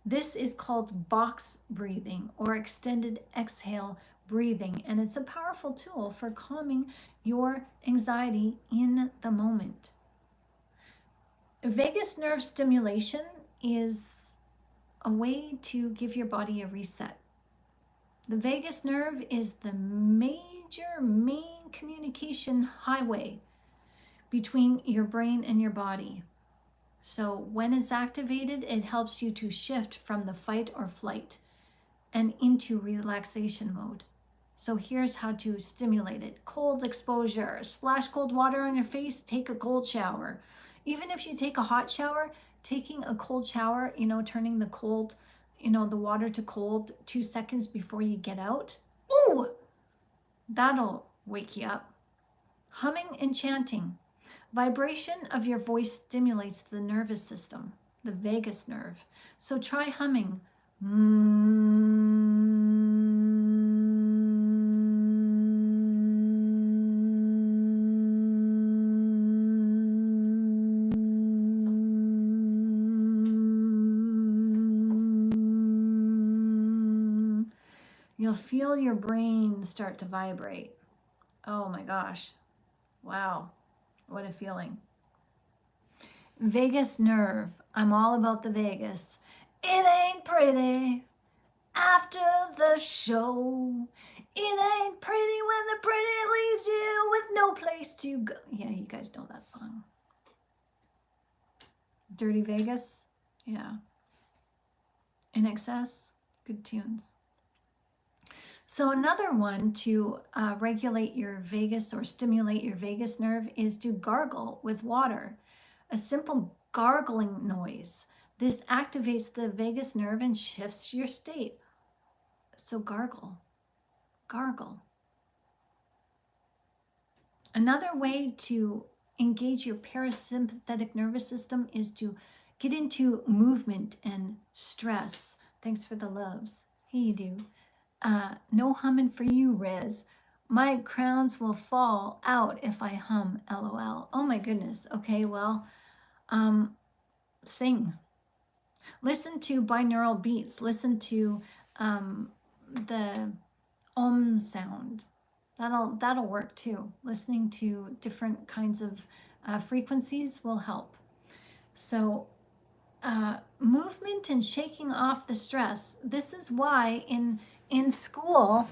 This is called box breathing or extended exhale breathing, and it's a powerful tool for calming your anxiety in the moment. Vagus nerve stimulation is a way to give your body a reset. The vagus nerve is the main communication highway between your brain and your body. So when it's activated, it helps you to shift from the fight or flight and into relaxation mode. So here's how to stimulate it. Cold exposure, splash cold water on your face, take a cold shower. Even if you take a hot shower, taking a cold shower, turning the cold, the water to cold 2 seconds before you get out. Ooh, that'll wake you up. Humming and chanting. Vibration of your voice stimulates the nervous system, the vagus nerve. So try humming. You'll feel your brain start to vibrate. Oh my gosh. Wow. What a feeling. Vagus nerve. I'm all about the vagus. It ain't pretty after the show. It ain't pretty when the pretty leaves you with no place to go. Yeah, you guys know that song. Dirty Vegas. Yeah. In Excess. Good tunes. So another one to regulate your vagus or stimulate your vagus nerve is to gargle with water. A simple gargling noise. This activates the vagus nerve and shifts your state. So gargle, gargle. Another way to engage your parasympathetic nervous system is to get into movement and stress. Thanks for the loves. Hey, you do. No humming for you, Riz. My crowns will fall out if I hum, LOL. Oh my goodness. Okay, well, sing. Listen to binaural beats. Listen to the om sound. That'll work too. Listening to different kinds of frequencies will help. So movement and shaking off the stress. This is why in school,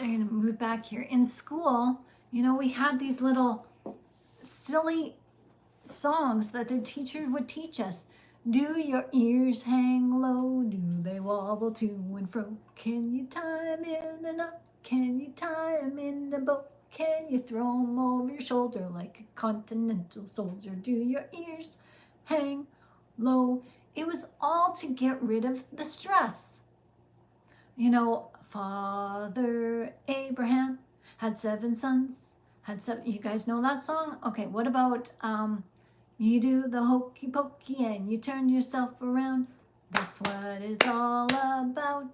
I'm gonna move back here. In school, we had these little silly songs that the teacher would teach us. Do your ears hang low? Do they wobble to and fro? Can you tie 'em in a knot? Can you tie 'em in a bow? Can you throw 'em over your shoulder like a continental soldier? Do your ears hang low? It was all to get rid of the stress. You know, Father Abraham had 7 sons, you guys know that song? Okay, what about, you do the hokey pokey and you turn yourself around. That's what it's all about.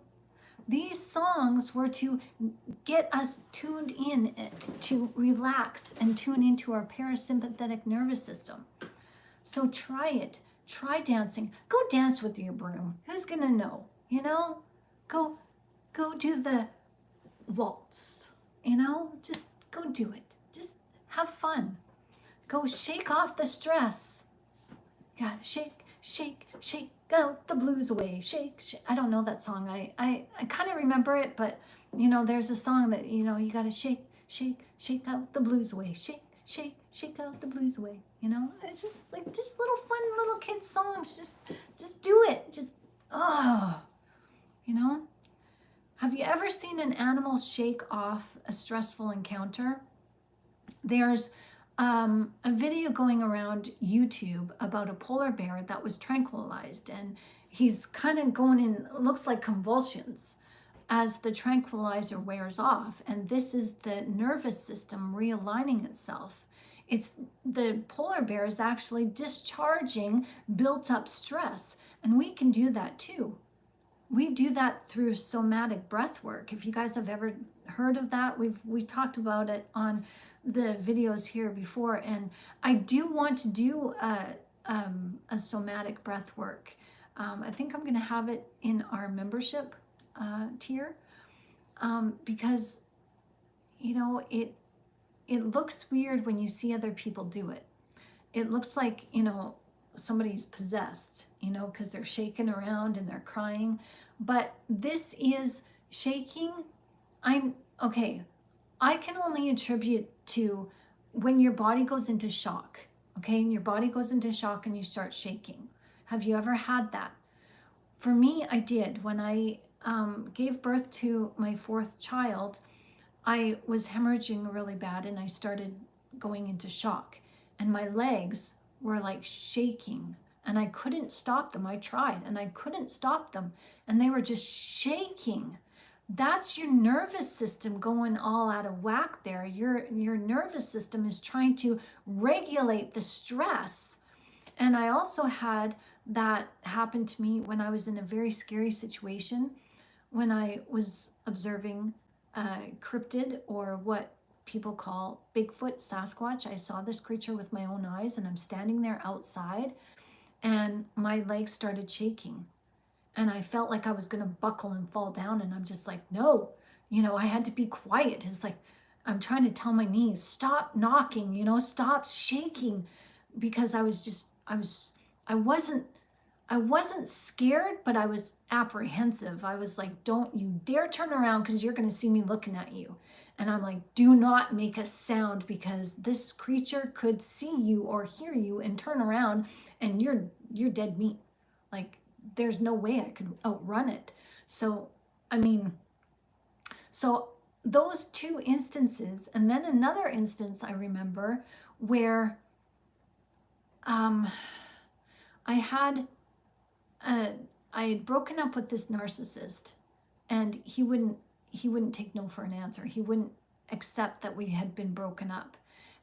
These songs were to get us tuned in, to relax and tune into our parasympathetic nervous system. So try it. Try dancing. Go dance with your broom. Who's gonna know? You know? Go do the waltz. You know? Just go do it. Just have fun. Go shake off the stress. Gotta shake, shake, shake out the blues away. Shake, shake. I don't know that song. I kind of remember it, but you know, there's a song that, you know, you gotta shake, shake, shake out the blues away. Shake, shake, shake out the blues away. You know, it's just like just little fun little kid songs. Just do it. Just you know. Have you ever seen an animal shake off a stressful encounter? There's a video going around YouTube about a polar bear that was tranquilized, and he's kind of going in, looks like convulsions as the tranquilizer wears off. And this is the nervous system realigning itself. It's the polar bear is actually discharging built up stress, and we can do that too. We do that through somatic breath work. If you guys have ever heard of that, we talked about it on the videos here before, and I do want to do a somatic breath work. I think I'm going to have it in our membership tier because, you know, it looks weird when you see other people do it. It looks like, you know, somebody's possessed, you know, because they're shaking around and they're crying. But this is shaking. I can only attribute to when your body goes into shock, okay? And your body goes into shock and you start shaking. Have you ever had that? For me, I did. When I gave birth to my 4th child, I was hemorrhaging really bad and I started going into shock. And my legs were like shaking and I couldn't stop them. I tried and I couldn't stop them. And they were just shaking. That's your nervous system going all out of whack there. Your nervous system is trying to regulate the stress. And I also had that happen to me when I was in a very scary situation, when I was observing cryptid, or what people call Bigfoot, Sasquatch. I saw this creature with my own eyes, and I'm standing there outside and my legs started shaking. And I felt like I was going to buckle and fall down. And I'm just like, no, you know, I had to be quiet. It's like, I'm trying to tell my knees, stop knocking, you know, stop shaking. Because I wasn't scared, but I was apprehensive. I was like, don't you dare turn around because you're going to see me looking at you. And I'm like, do not make a sound because this creature could see you or hear you and turn around and you're dead meat. Like, there's no way I could outrun it. So, I mean, so those 2 instances, and then another instance I remember where I had broken up with this narcissist, and he wouldn't take no for an answer. He wouldn't accept that we had been broken up.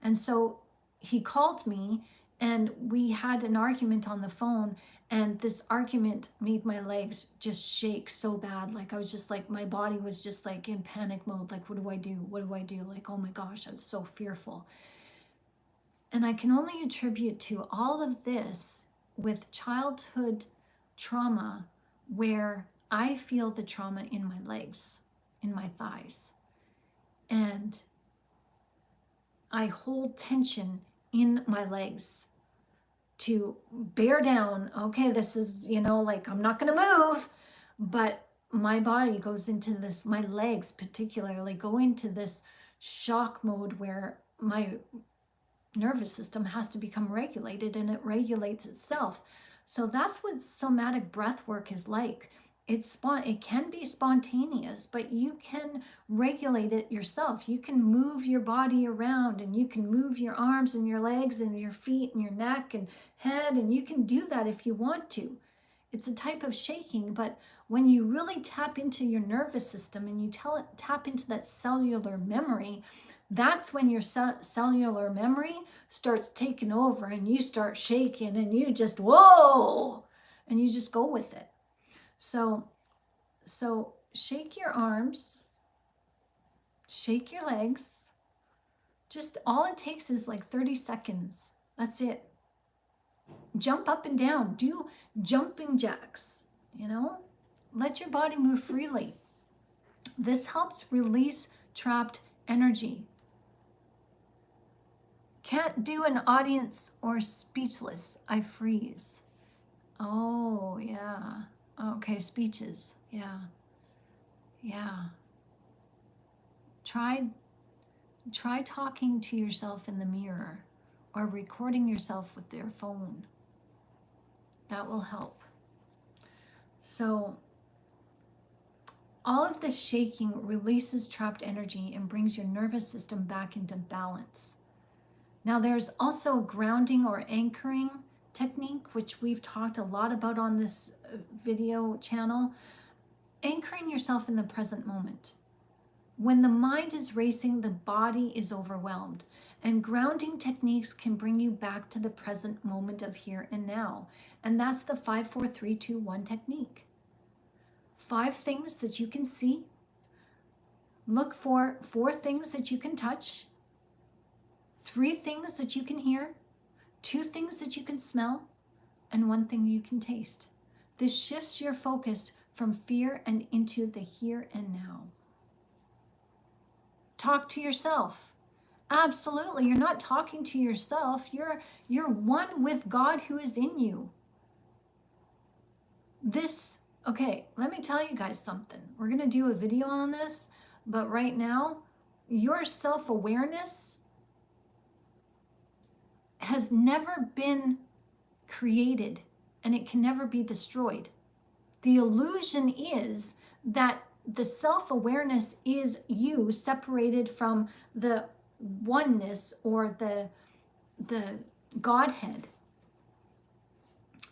And so he called me and we had an argument on the phone, and this argument made my legs just shake so bad. Like I was just like, my body was just like in panic mode. Like, what do I do? What do I do? Like, oh my gosh, I was so fearful. And I can only attribute to all of this with childhood trauma, where I feel the trauma in my legs, in my thighs. And I hold tension in my legs to bear down. Okay, this is, you know, like I'm not going to move, but my body goes into this, my legs particularly go into this shock mode where my nervous system has to become regulated, and it regulates itself. So that's what somatic breath work is like. It can be spontaneous, but you can regulate it yourself. You can move your body around, and you can move your arms and your legs and your feet and your neck and head, and you can do that if you want to. It's a type of shaking, but when you really tap into your nervous system and you tap into that cellular memory, that's when your cellular memory starts taking over, and you start shaking, and you just, whoa, and you just go with it. So shake your arms, shake your legs. Just all it takes is like 30 seconds. That's it. Jump up and down. Do jumping jacks, Let your body move freely. This helps release trapped energy. Can't do an audience or speechless. I freeze. Oh, yeah. Okay, speeches. Yeah. Try talking to yourself in the mirror or recording yourself with your phone. That will help. So all of this shaking releases trapped energy and brings your nervous system back into balance. Now, there's also a grounding or anchoring technique, which we've talked a lot about on this video channel. Anchoring yourself in the present moment. When the mind is racing, the body is overwhelmed, and grounding techniques can bring you back to the present moment of here and now. And that's the 5, 4, 3, 2, 1 technique. 5 things that you can see. Look for 4 things that you can touch, 3 things that you can hear, 2 things that you can smell, and 1 thing you can taste. This shifts your focus from fear and into the here and now. Talk to yourself. Absolutely, you're not talking to yourself. You're one with God who is in you. Okay, let me tell you guys something. We're going to do a video on this, but right now, your self-awareness has never been created, and it can never be destroyed. The illusion is that the self-awareness is you separated from the oneness or the Godhead.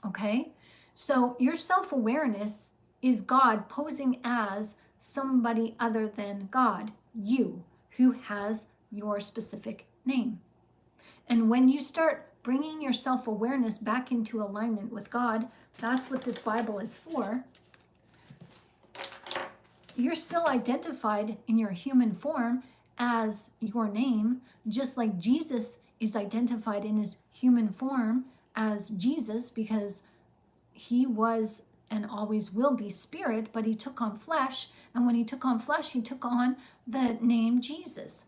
Okay? So your self-awareness is God posing as somebody other than God, you, who has your specific name. And when you start bringing your self-awareness back into alignment with God, that's what this Bible is for. You're still identified in your human form as your name, just like Jesus is identified in his human form as Jesus, because he was and always will be spirit, but he took on flesh. And when he took on flesh, he took on the name Jesus.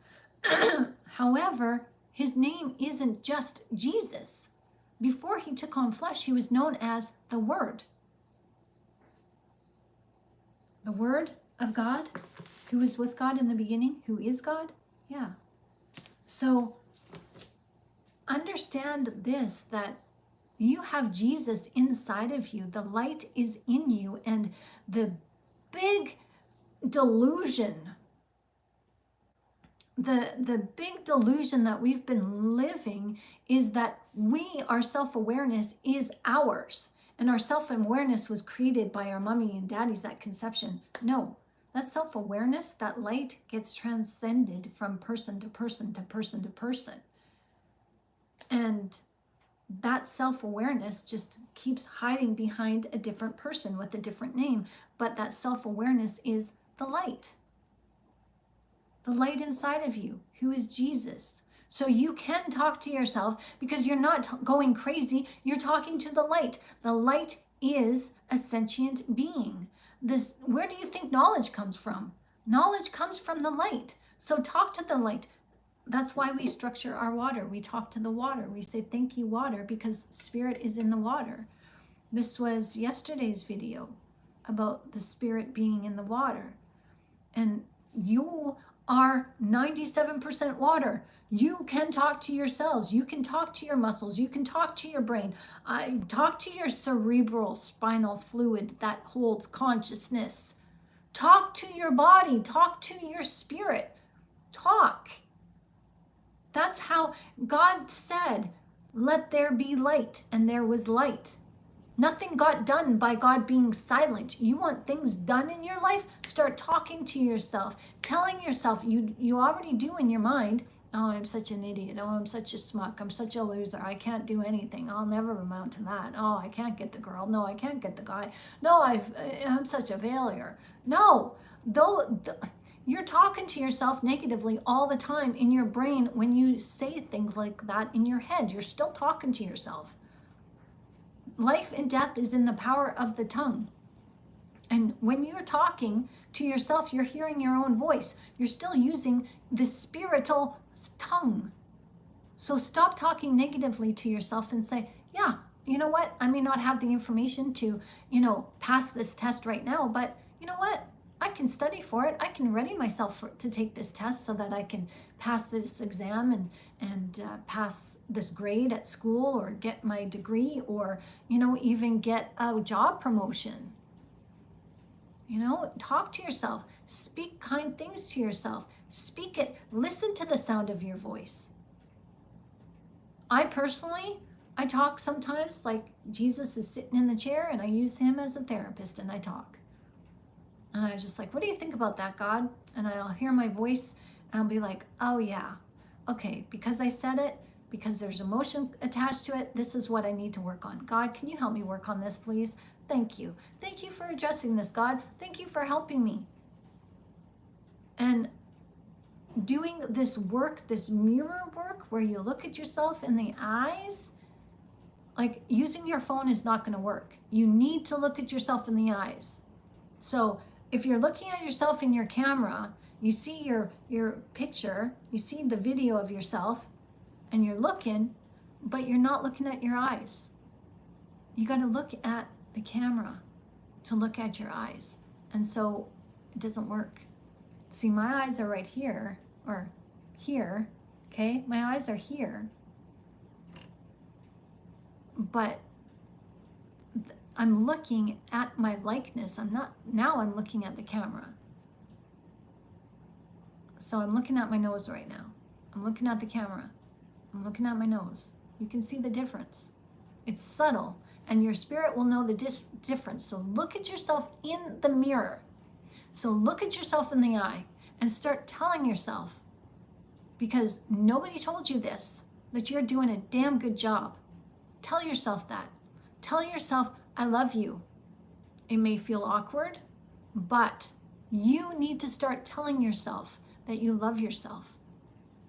However, his name isn't just Jesus. Before he took on flesh, he was known as the Word. The Word of God, who was with God in the beginning, who is God. Yeah. So understand this, that you have Jesus inside of you. The light is in you. And the big delusion, the big delusion that we've been living is that our self-awareness is ours. And our self-awareness was created by our mommy and daddies at conception. No, that self-awareness, that light gets transcended from person to person to person to person. And that self-awareness just keeps hiding behind a different person with a different name. But that self-awareness is the light inside of you, who is Jesus. So you can talk to yourself because you're not going crazy. You're talking to the light. The light is a sentient being. Where do you think knowledge comes from? Knowledge comes from the light. So talk to the light. That's why we structure our water. We talk to the water. We say, thank you, water, because spirit is in the water. This was yesterday's video about the spirit being in the water. And you are 97% water. You can talk to your cells. You can talk to your muscles. You can talk to your brain. Talk to your cerebral spinal fluid that holds consciousness. Talk to your body. Talk to your spirit. Talk. That's how God said, let there be light, and there was light. Nothing got done by God being silent. You want things done in your life? Start talking to yourself, telling yourself, you already do in your mind, oh, I'm such an idiot. Oh, I'm such a schmuck. I'm such a loser. I can't do anything. I'll never amount to that. Oh, I can't get the girl. No, I can't get the guy. No, I'm such a failure. No, you're talking to yourself negatively all the time in your brain. When you say things like that in your head, you're still talking to yourself. Life and death is in the power of the tongue. And when you're talking to yourself, you're hearing your own voice. You're still using the spiritual tongue. So stop talking negatively to yourself and say, yeah, you know what? I may not have the information to, pass this test right now, but you know what? I can study for it. I can ready myself to take this test so that I can pass this exam and pass this grade at school, or get my degree, or, even get a job promotion. Talk to yourself. Speak kind things to yourself. Speak it. Listen to the sound of your voice. I talk sometimes like Jesus is sitting in the chair, and I use him as a therapist, and I talk. And I was just like, what do you think about that, God? And I'll hear my voice, and I'll be like, oh yeah, okay, because I said it, because there's emotion attached to it, this is what I need to work on. God, can you help me work on this, please? Thank you. Thank you for addressing this, God. Thank you for helping me. And doing this work, this mirror work, where you look at yourself in the eyes, like using your phone is not going to work. You need to look at yourself in the eyes. So if you're looking at yourself in your camera, you see your picture, you see the video of yourself, and you're looking, but you're not looking at your eyes. You got to look at the camera to look at your eyes. And so it doesn't work. See, my eyes are right here, or here, okay? My eyes are here. But I'm looking at my likeness. Now I'm looking at the camera. So I'm looking at my nose right now. I'm looking at the camera. I'm looking at my nose. You can see the difference. It's subtle, and your spirit will know the difference. So look at yourself in the mirror. So look at yourself in the eye and start telling yourself, because nobody told you this, that you're doing a damn good job. Tell yourself that. Tell yourself, I love you. It may feel awkward, but you need to start telling yourself that you love yourself,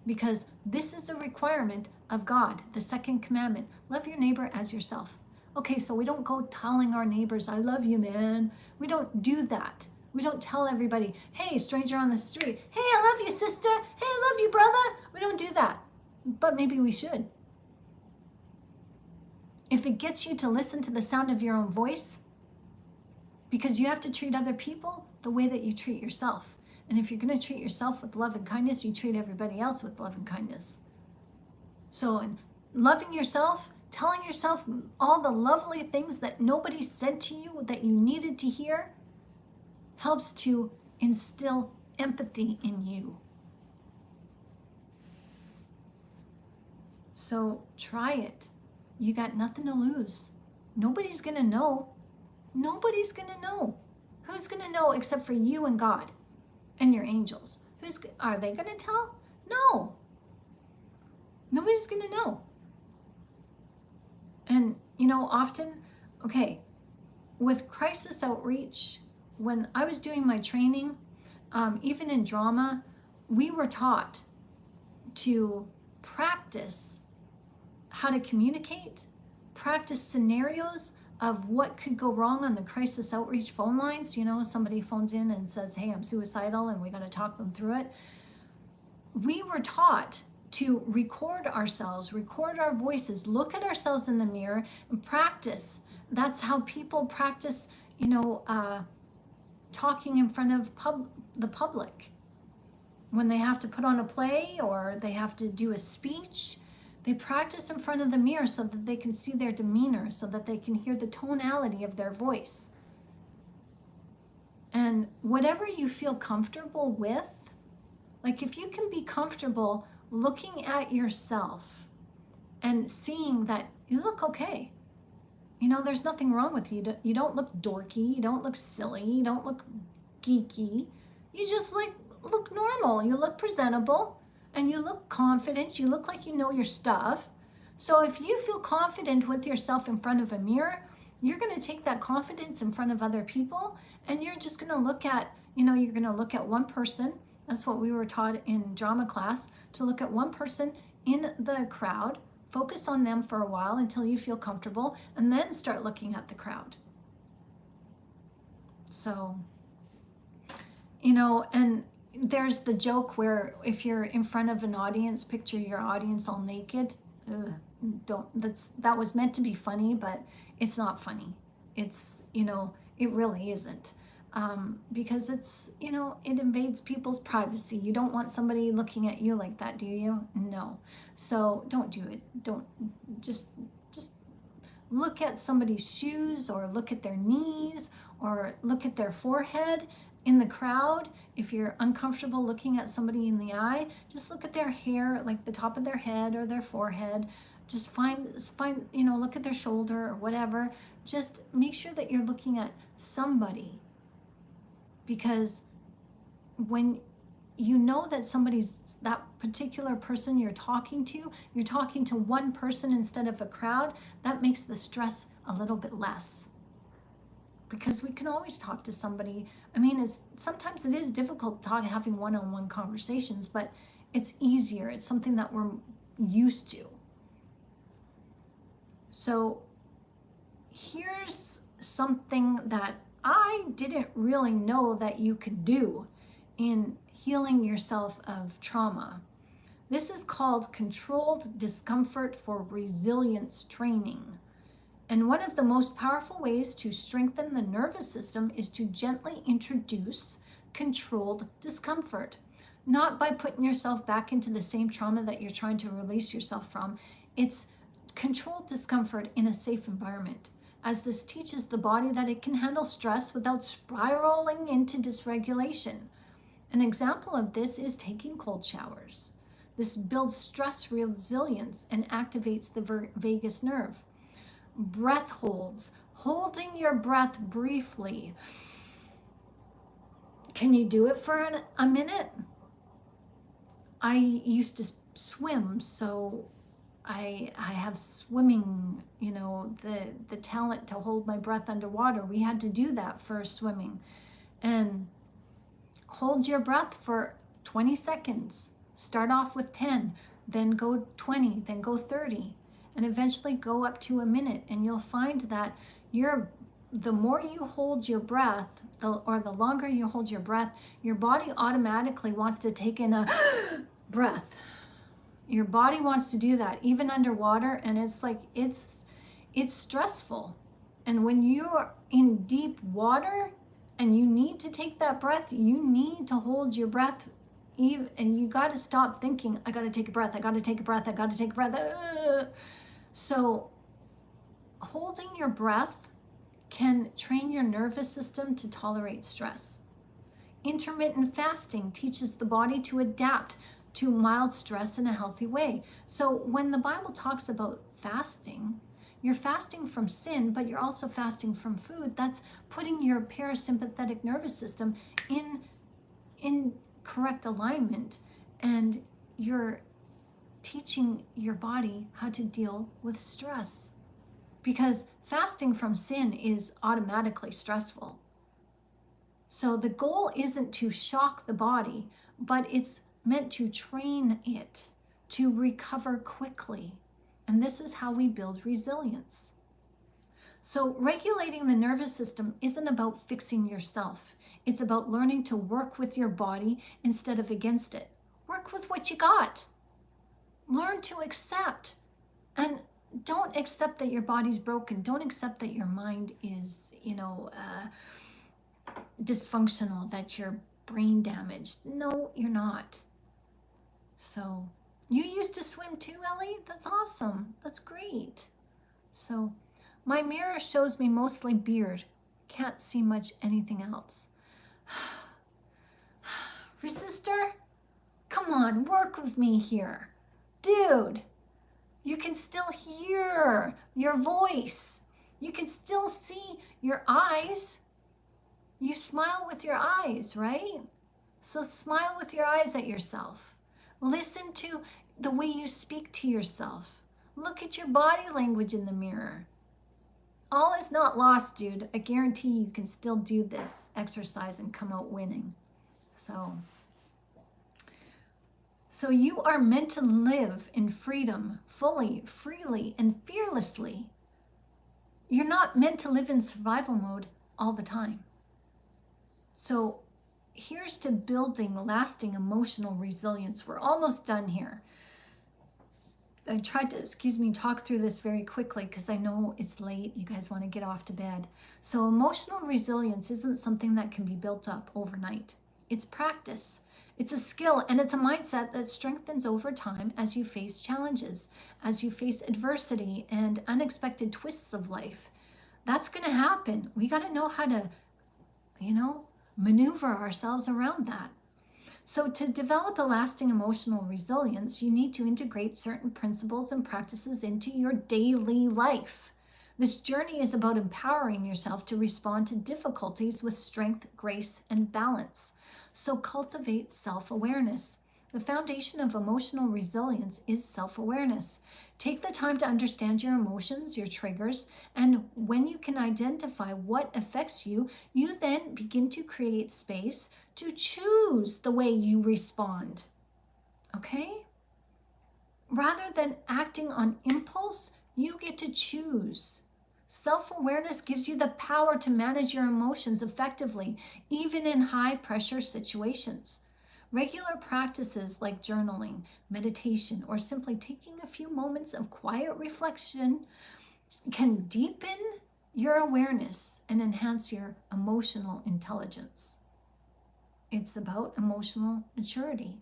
because this is a requirement of God, the second commandment. Love your neighbor as yourself. Okay, so we don't go telling our neighbors, I love you, man. We don't do that. We don't tell everybody, hey, stranger on the street, hey, I love you, sister. Hey, I love you, brother. We don't do that, but maybe we should. If it gets you to listen to the sound of your own voice, because you have to treat other people the way that you treat yourself. And if you're going to treat yourself with love and kindness, you treat everybody else with love and kindness. So in loving yourself, telling yourself all the lovely things that nobody said to you that you needed to hear, helps to instill empathy in you. So try it. You got nothing to lose. Nobody's going to know. Nobody's going to know. Who's going to know except for you and God and your angels? Are they going to tell? No. Nobody's going to know. And, often, okay, with crisis outreach, when I was doing my training, even in drama, we were taught to practice how to communicate, practice scenarios of what could go wrong on the crisis outreach phone lines. Somebody phones in and says, hey, I'm suicidal, and we're going to talk them through it. We were taught to record ourselves, record our voices, look at ourselves in the mirror, and practice. That's how people practice, talking in front of the public. When they have to put on a play or they have to do a speech, they practice in front of the mirror so that they can see their demeanor, so that they can hear the tonality of their voice. And whatever you feel comfortable with, like if you can be comfortable looking at yourself and seeing that you look okay. You know, there's nothing wrong with you. You don't look dorky. You don't look silly. You don't look geeky. You just look normal. You look presentable and you look confident. You look like you know your stuff. So if you feel confident with yourself in front of a mirror, you're going to take that confidence in front of other people, and you're just going to look at, you're going to look at one person. That's what we were taught in drama class, to look at one person in the crowd, focus on them for a while until you feel comfortable, and then start looking at the crowd. So, and there's the joke where if you're in front of an audience, picture your audience all naked. That was meant to be funny, but it's not funny. It's, it really isn't. Because it's, it invades people's privacy. You don't want somebody looking at you like that, do you? No. So don't do it. Don't just look at somebody's shoes, or look at their knees, or look at their forehead in the crowd. If you're uncomfortable looking at somebody in the eye, just look at their hair, like the top of their head or their forehead. Just find, look at their shoulder or whatever. Just make sure that you're looking at somebody. Because when you know that that particular person you're talking to one person instead of a crowd, that makes the stress a little bit less. Because we can always talk to somebody. I mean, sometimes it is difficult having one-on-one conversations, but it's easier. It's something that we're used to. So here's something that I didn't really know that you could do in healing yourself of trauma. This is called controlled discomfort for resilience training. And one of the most powerful ways to strengthen the nervous system is to gently introduce controlled discomfort. Not by putting yourself back into the same trauma that you're trying to release yourself from. It's controlled discomfort in a safe environment, as this teaches the body that it can handle stress without spiraling into dysregulation. An example of this is taking cold showers. This builds stress resilience and activates the vagus nerve. Breath holds, holding your breath briefly. Can you do it for a minute? I used to swim, so I have swimming, the talent to hold my breath underwater. We had to do that for swimming. And hold your breath for 20 seconds. Start off with 10, then go 20, then go 30, and eventually go up to a minute. And you'll find that the more you hold your breath, or the longer you hold your breath, your body automatically wants to take in a breath. Your body wants to do that even underwater, and it's stressful. And when you're in deep water and you need to take that breath, you need to hold your breath, and you got to stop thinking, I got to take a breath, I got to take a breath, I got to take a breath. So holding your breath can train your nervous system to tolerate stress. Intermittent fasting teaches the body to adapt to mild stress in a healthy way. So when the Bible talks about fasting, you're fasting from sin, but you're also fasting from food. That's putting your parasympathetic nervous system in correct alignment, and you're teaching your body how to deal with stress. Because fasting from sin is automatically stressful. So the goal isn't to shock the body, but it's meant to train it to recover quickly. And this is how we build resilience. So regulating the nervous system isn't about fixing yourself. It's about learning to work with your body instead of against it. Work with what you got. Learn to accept. And don't accept that your body's broken. Don't accept that your mind is, dysfunctional, that you're brain damaged. No, you're not. So you used to swim too, Ellie? That's awesome. That's great. So my mirror shows me mostly beard. Can't see much anything else. Resistor, come on, work with me here. Dude, you can still hear your voice. You can still see your eyes. You smile with your eyes, right? So smile with your eyes at yourself. Listen to the way you speak to yourself. Look at your body language in the mirror. All is not lost, dude. I guarantee you can still do this exercise and come out winning. So you are meant to live in freedom, fully, freely, and fearlessly. You're not meant to live in survival mode all the time. So here's to building lasting emotional resilience. We're almost done here. I tried to, talk through this very quickly because I know it's late. You guys want to get off to bed. So emotional resilience isn't something that can be built up overnight. It's practice. It's a skill, and it's a mindset that strengthens over time as you face challenges, as you face adversity and unexpected twists of life. That's going to happen. We got to know how to, maneuver ourselves around that. So to develop a lasting emotional resilience, you need to integrate certain principles and practices into your daily life. This journey is about empowering yourself to respond to difficulties with strength, grace, and balance. So cultivate self-awareness. The foundation of emotional resilience is self-awareness. Take the time to understand your emotions, your triggers, and when you can identify what affects you, you then begin to create space to choose the way you respond. Okay? Rather than acting on impulse, you get to choose. Self-awareness gives you the power to manage your emotions effectively, even in high-pressure situations. Regular practices like journaling, meditation, or simply taking a few moments of quiet reflection can deepen your awareness and enhance your emotional intelligence. It's about emotional maturity.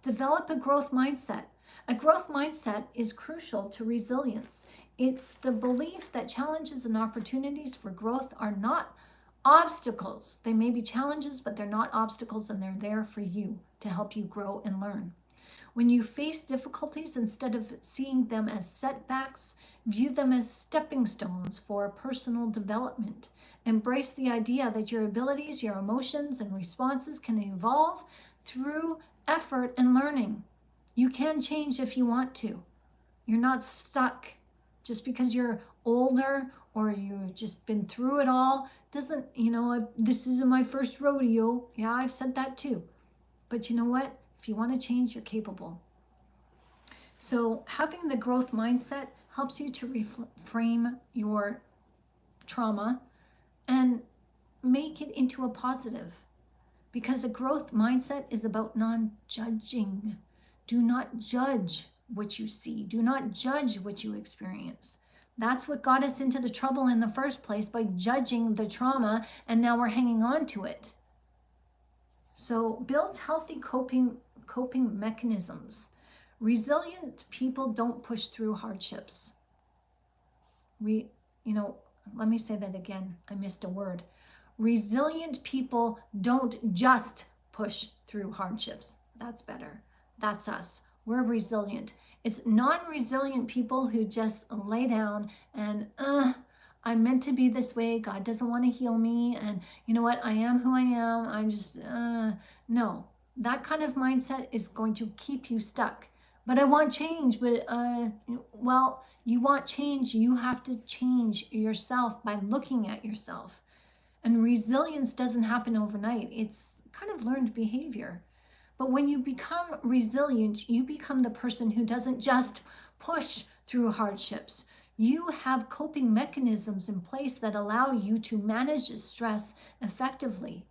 Develop a growth mindset. A growth mindset is crucial to resilience. It's the belief that challenges and opportunities for growth are not obstacles. They may be challenges, but they're not obstacles, and they're there for you to help you grow and learn. When you face difficulties, instead of seeing them as setbacks, view them as stepping stones for personal development. Embrace the idea that your abilities, your emotions, and responses can evolve through effort and learning. You can change if you want to. You're not stuck. Just because you're older or you've just been through it all doesn't, this isn't my first rodeo. Yeah, I've said that too. But you know what? If you want to change, you're capable. So having the growth mindset helps you to reframe your trauma and make it into a positive. Because a growth mindset is about non-judging. Do not judge what you see. Do not judge what you experience. That's what got us into the trouble in the first place, by judging the trauma, and now we're hanging on to it. So build healthy coping mechanisms. Resilient people don't push through hardships. Let me say that again. I missed a word. Resilient people don't just push through hardships. That's better. That's us. We're resilient. It's non-resilient people who just lay down and, I'm meant to be this way. God doesn't want to heal me. And you know what? I am who I am. I'm just, no. That kind of mindset is going to keep you stuck. But I want change. But, well, you want change. You have to change yourself by looking at yourself. And resilience doesn't happen overnight. It's kind of learned behavior. But when you become resilient, you become the person who doesn't just push through hardships. You have coping mechanisms in place that allow you to manage stress effectively.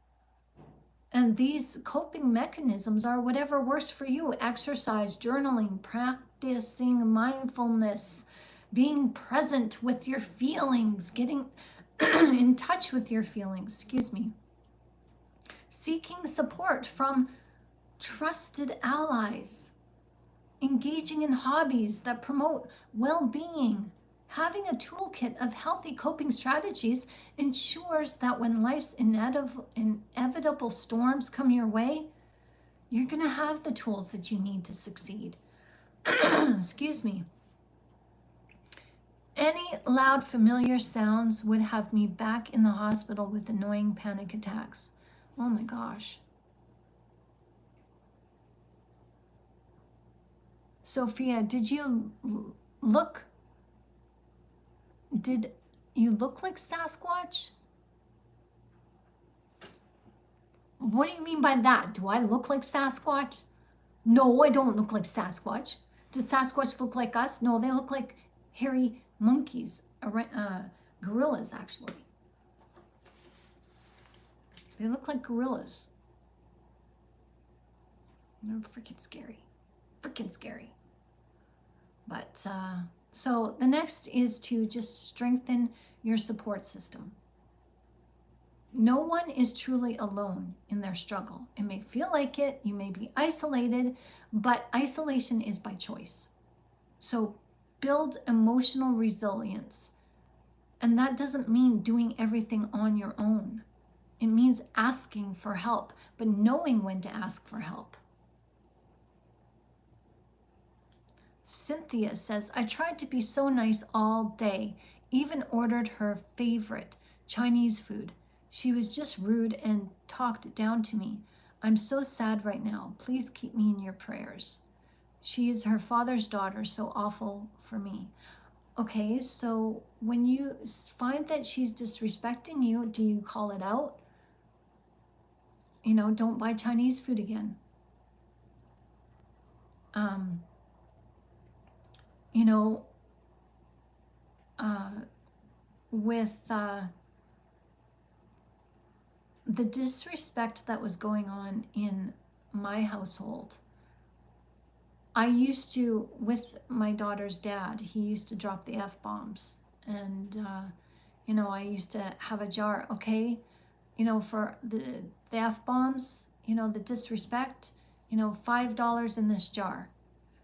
And these coping mechanisms are whatever works for you. Exercise, journaling, practicing mindfulness, being present with your feelings, getting in touch with your feelings, seeking support from trusted allies, engaging in hobbies that promote well-being. Having a toolkit of healthy coping strategies ensures that when life's inevitable storms come your way, you're going to have the tools that you need to succeed. Excuse me. Any loud, familiar sounds would have me back in the hospital with annoying panic attacks. Oh my gosh. Sophia, did you look like Sasquatch? What do you mean by that? Do I look like Sasquatch? No, I don't look like Sasquatch. Does Sasquatch look like us? No, they look like hairy monkeys, gorillas actually. They look like gorillas. They're freaking scary. Freaking scary. But so the next is to just strengthen your support system. No one is truly alone in their struggle. It may feel like it, you may be isolated, but isolation is by choice. So build emotional resilience. And that doesn't mean doing everything on your own. It means asking for help, but knowing when to ask for help. Cynthia says, I tried to be so nice all day, even ordered her favorite Chinese food. She was just rude and talked down to me. I'm so sad right now. Please keep me in your prayers. She is her father's daughter, so awful for me. Okay, so when you find that she's disrespecting you, do you call it out? You know, don't buy Chinese food again. You know, with the disrespect that was going on in my household, I used to, with my daughter's dad, he used to drop the F-bombs. And, you know, I used to have a jar, okay, you know, for the F-bombs, you know, the disrespect, you know, $5 in this jar.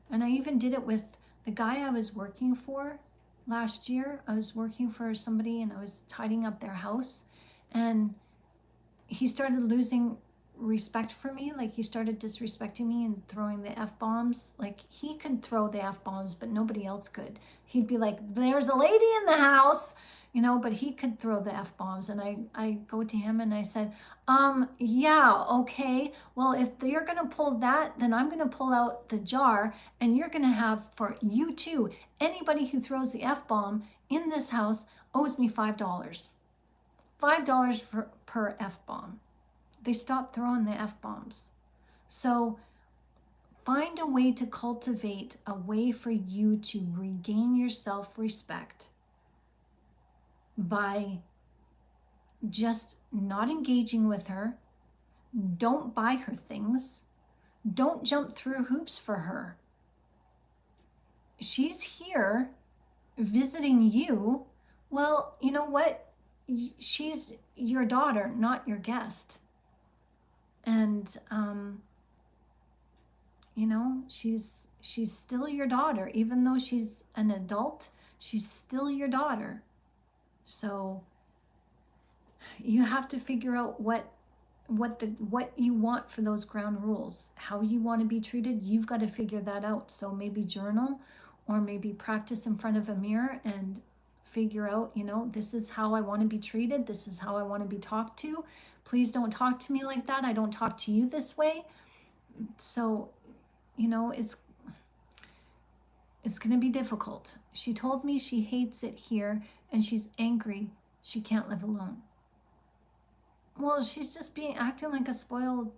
And I even did it with the guy I was working for last year. I was working for somebody and I was tidying up their house. And he started losing respect for me. Like he started disrespecting me and throwing the F-bombs. Like he could throw the F-bombs, but nobody else could. He'd be like, there's a lady in the house, you know, but he could throw the F-bombs. And I go to him and I said, yeah, okay. Well, if you're going to pull that, then I'm going to pull out the jar and you're going to have for you too. Anybody who throws the F-bomb in this house owes me $5. $5 per F-bomb. They stopped throwing the F-bombs. So find a way to cultivate a way for you to regain your self-respect by just not engaging with her. Don't buy her things. Don't jump through hoops for her. She's here visiting you. Well, you know what? She's your daughter, not your guest. And, you know, she's still your daughter. Even though she's an adult, she's still your daughter. So you have to figure out what you want for those ground rules, how you want to be treated. You've got to figure that out. So maybe journal, or maybe practice in front of a mirror and figure out, you know, this is how I want to be treated. This is how I want to be talked to. Please don't talk to me like that. I don't talk to you this way. So, you know, it's going to be difficult. She told me she hates it here and she's angry she can't live alone. Well, she's just acting like a spoiled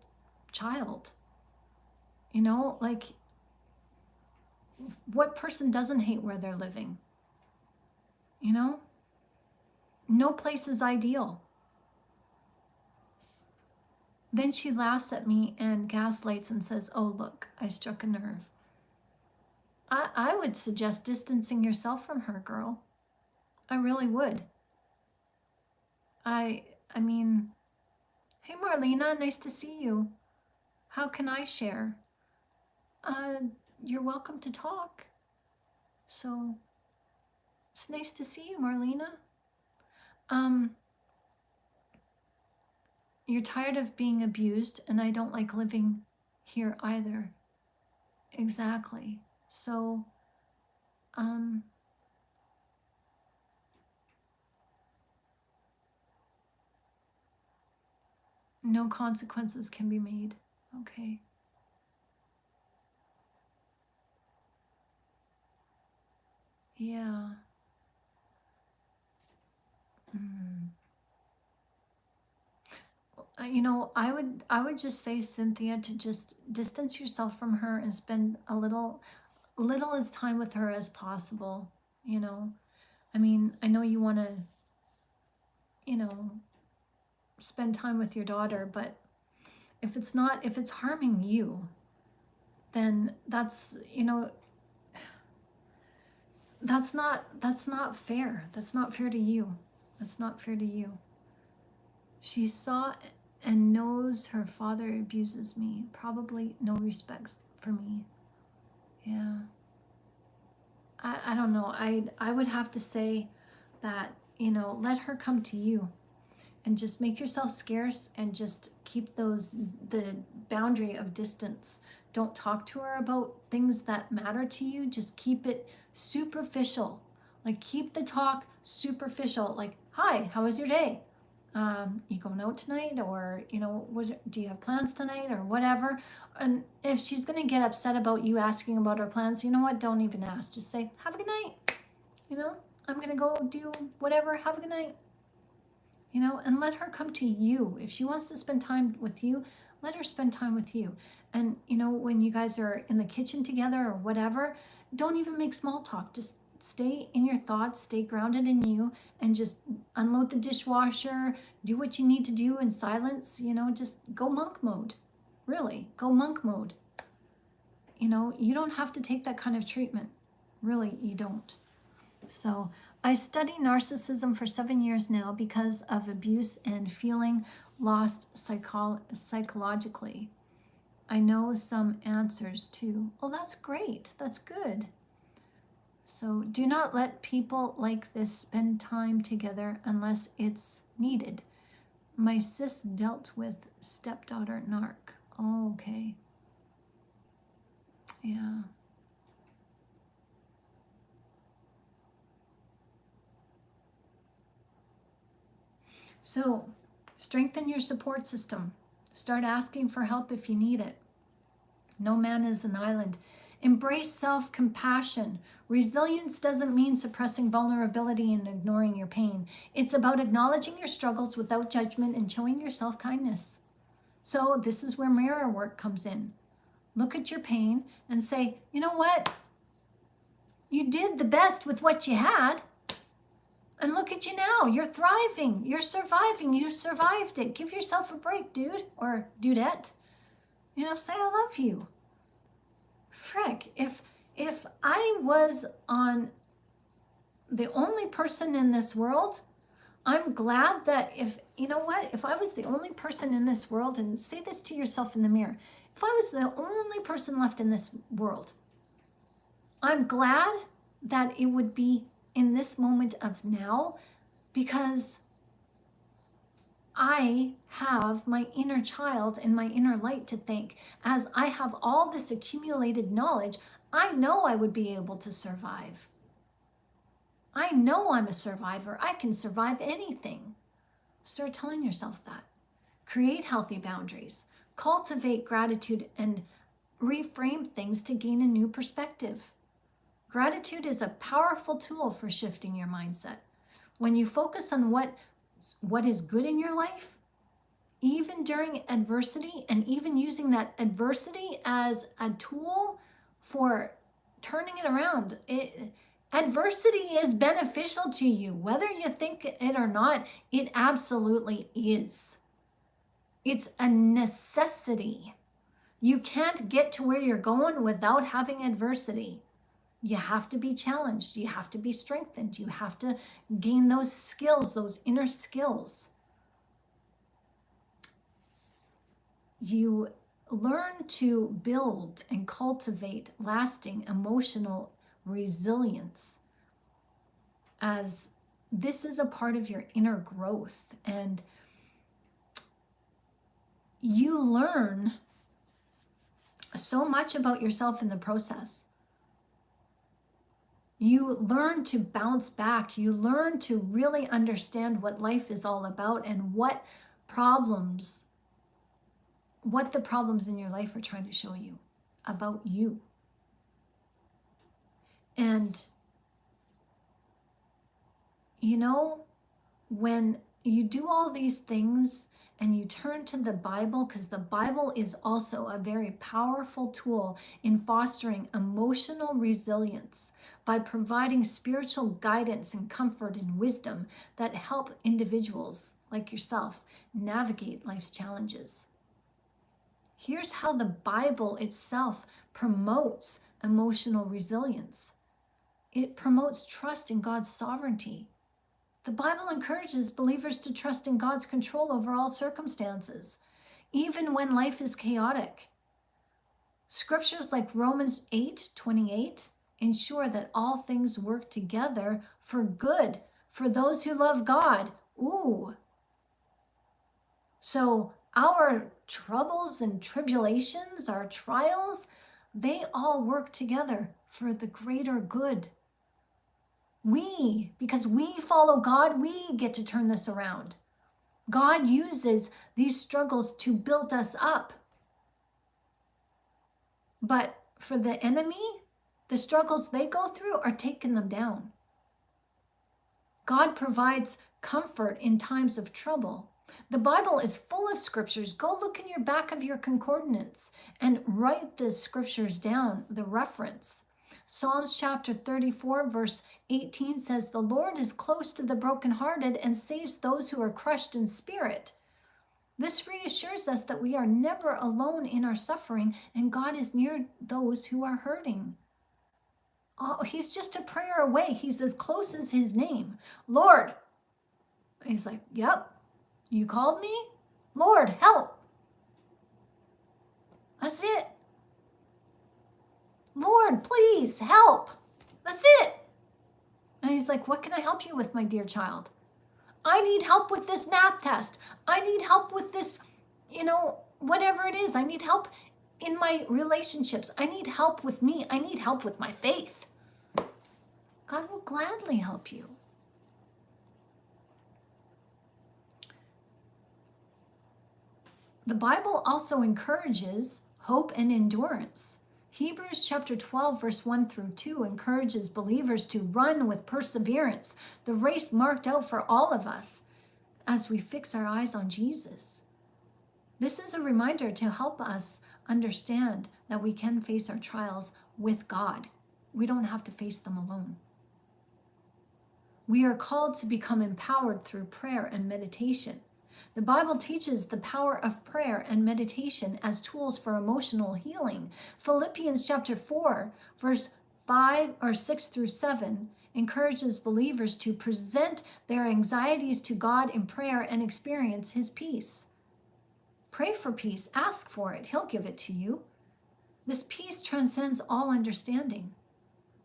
child. You know, like what person doesn't hate where they're living? You know, no place is ideal. Then she laughs at me and gaslights and says, oh, look, I struck a nerve. I would suggest distancing yourself from her, girl. I really would. I mean, Hey, Marlena, nice to see you. How can I share? You're welcome to talk. So it's nice to see you, Marlena. You're tired of being abused, and I don't like living here either. Exactly. So, no consequences can be made. Okay. Yeah. You know, I would just say, Cynthia, to just distance yourself from her and spend a little as time with her as possible. You know, I mean, I know you want to, you know, spend time with your daughter, but if it's harming you, then that's, you know, that's not fair. That's not fair to you. That's not fair to you. She saw and knows her father abuses me. Probably no respect for me. Yeah. I don't know. I would have to say that, you know, let her come to you and just make yourself scarce and just keep the boundary of distance. Don't talk to her about things that matter to you. Just keep it superficial. Like, keep the talk superficial. Like, hi, how was your day? You going out tonight? Or, you know, do you have plans tonight or whatever? And if she's going to get upset about you asking about her plans, you know what? Don't even ask. Just say, have a good night. You know, I'm going to go do whatever. Have a good night. You know, and let her come to you. If she wants to spend time with you, let her spend time with you. And, you know, when you guys are in the kitchen together or whatever, don't even make small talk. Just stay in your thoughts, stay grounded in you, and just unload the dishwasher, do what you need to do in silence. You know, just go monk mode. Really, go monk mode. You know, you don't have to take that kind of treatment. Really, you don't. So I study narcissism for 7 years now because of abuse and feeling lost psychologically. I know some answers too. Oh, that's great. That's good. So do not let people like this spend time together unless it's needed. My sis dealt with stepdaughter narc. Oh, okay. Yeah. So strengthen your support system. Start asking for help if you need it. No man is an island. Embrace self-compassion. Resilience doesn't mean suppressing vulnerability and ignoring your pain. It's about acknowledging your struggles without judgment and showing yourself kindness. So this is where mirror work comes in. Look at your pain and say, you know what? You did the best with what you had. And look at you now. You're thriving. You're surviving. You survived it. Give yourself a break, dude or dudette. You know, say I love you. Frick, if I was on the only person in this world, I'm glad that if I was the only person in this world, and say this to yourself in the mirror, if I was the only person left in this world, I'm glad that it would be in this moment of now, because I have my inner child and my inner light to thank. As I have all this accumulated knowledge, I know I would be able to survive. I know I'm a survivor. I can survive anything. Start telling yourself that. Create healthy boundaries. Cultivate gratitude and reframe things to gain a new perspective. Gratitude is a powerful tool for shifting your mindset. When you focus on what is good in your life, even during adversity, and even using that adversity as a tool for turning it around. Adversity is beneficial to you, whether you think it or not. It absolutely is. It's a necessity. You can't get to where you're going without having adversity. You have to be challenged. You have to be strengthened. You have to gain those skills, those inner skills. you learn to build and cultivate lasting emotional resilience, as this is a part of your inner growth, and you learn so much about yourself in the process. You learn to bounce back. You learn to really understand what life is all about and what the problems in your life are trying to show you about you. And you know, when you do all these things and you turn to the Bible, because the Bible is also a very powerful tool in fostering emotional resilience by providing spiritual guidance and comfort and wisdom that help individuals like yourself navigate life's challenges. Here's how the Bible itself promotes emotional resilience. It promotes trust in God's sovereignty. The Bible encourages believers to trust in God's control over all circumstances, even when life is chaotic. Scriptures like Romans 8:28 ensure that all things work together for good for those who love God. Ooh. So our troubles and tribulations, our trials, they all work together for the greater good. Because we follow God, we get to turn this around. God uses these struggles to build us up. But for the enemy, the struggles they go through are taking them down. God provides comfort in times of trouble. The Bible is full of scriptures. Go look in your back of your concordance and write the scriptures down, the reference. Psalms chapter 34 verse 18 says, "The Lord is close to the brokenhearted and saves those who are crushed in spirit." This reassures us that we are never alone in our suffering, and God is near those who are hurting. Oh, he's just a prayer away. He's as close as his name. Lord. He's like, yep, you called me? Lord, help. That's it. Lord, please help. That's it. And he's like, what can I help you with, my dear child? I need help with this math test. I need help with this, whatever it is. I need help in my relationships. I need help with me. I need help with my faith. God will gladly help you. The Bible also encourages hope and endurance. Hebrews chapter 12, verse 1 through 2 encourages believers to run with perseverance the race marked out for all of us as we fix our eyes on Jesus. This is a reminder to help us understand that we can face our trials with God. We don't have to face them alone. We are called to become empowered through prayer and meditation. The Bible teaches the power of prayer and meditation as tools for emotional healing. Philippians chapter 4, verse 5 or 6 through 7 encourages believers to present their anxieties to God in prayer and experience his peace. Pray for peace, ask for it, he'll give it to you. This peace transcends all understanding.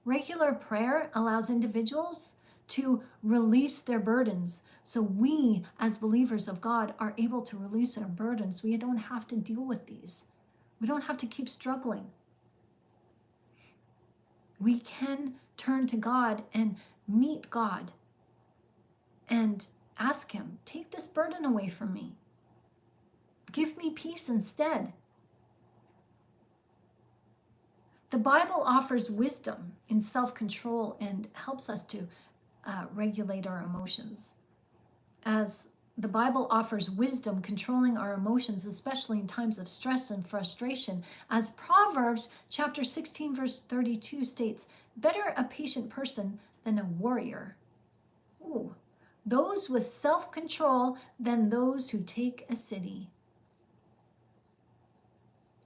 Regular prayer allows individuals to release their burdens. So we, as believers of God, are able to release our burdens. We don't have to deal with these. We don't have to keep struggling. We can turn to God and meet God and ask him, take this burden away from me. Give me peace instead. The Bible offers wisdom in self-control and helps us to regulate our emotions. As the Bible offers wisdom controlling our emotions, especially in times of stress and frustration, as Proverbs chapter 16 verse 32 states, better a patient person than a warrior. Ooh. Those with self-control than those who take a city.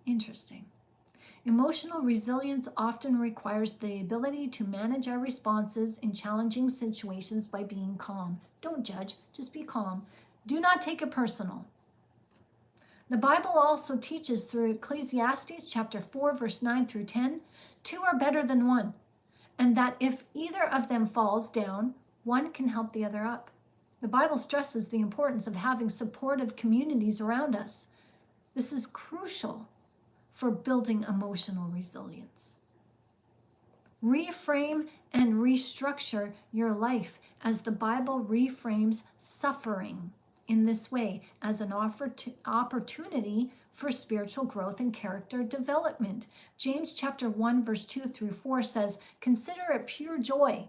Interesting. Emotional resilience often requires the ability to manage our responses in challenging situations by being calm. Don't judge, just be calm. Do not take it personal. The Bible also teaches through Ecclesiastes chapter 4, verse 9 through 10, two are better than one, and that if either of them falls down, one can help the other up. The Bible stresses the importance of having supportive communities around us. This is crucial for building emotional resilience. Reframe and restructure your life as the Bible reframes suffering in this way as an opportunity for spiritual growth and character development. James chapter 1 verse 2 through 4 says, "Consider it pure joy.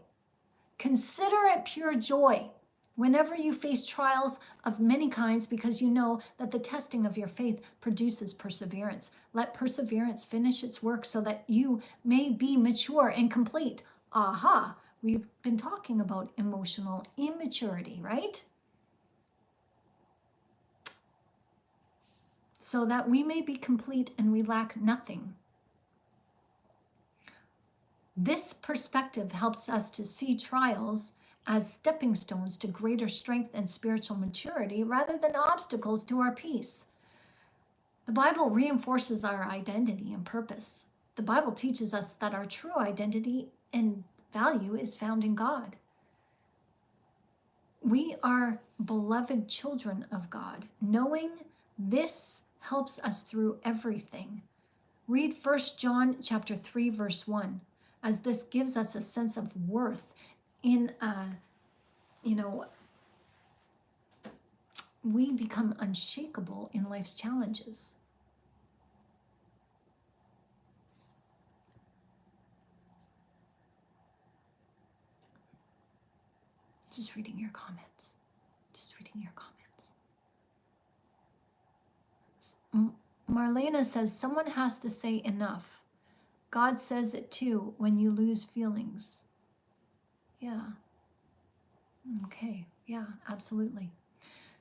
Consider it pure joy whenever you face trials of many kinds, because you know that the testing of your faith produces perseverance. Let perseverance finish its work so that you may be mature and complete." Aha, we've been talking about emotional immaturity, right? So that we may be complete and we lack nothing. This perspective helps us to see trials as stepping stones to greater strength and spiritual maturity rather than obstacles to our peace. The Bible reinforces our identity and purpose. The Bible teaches us that our true identity and value is found in God. We are beloved children of God. Knowing this helps us through everything. Read 1 John chapter 3 verse 1, as this gives us a sense of worth in we become unshakable in life's challenges. Just reading your comments. Marlena says, someone has to say enough. God says it too when you lose feelings. Yeah. Okay. Yeah, absolutely.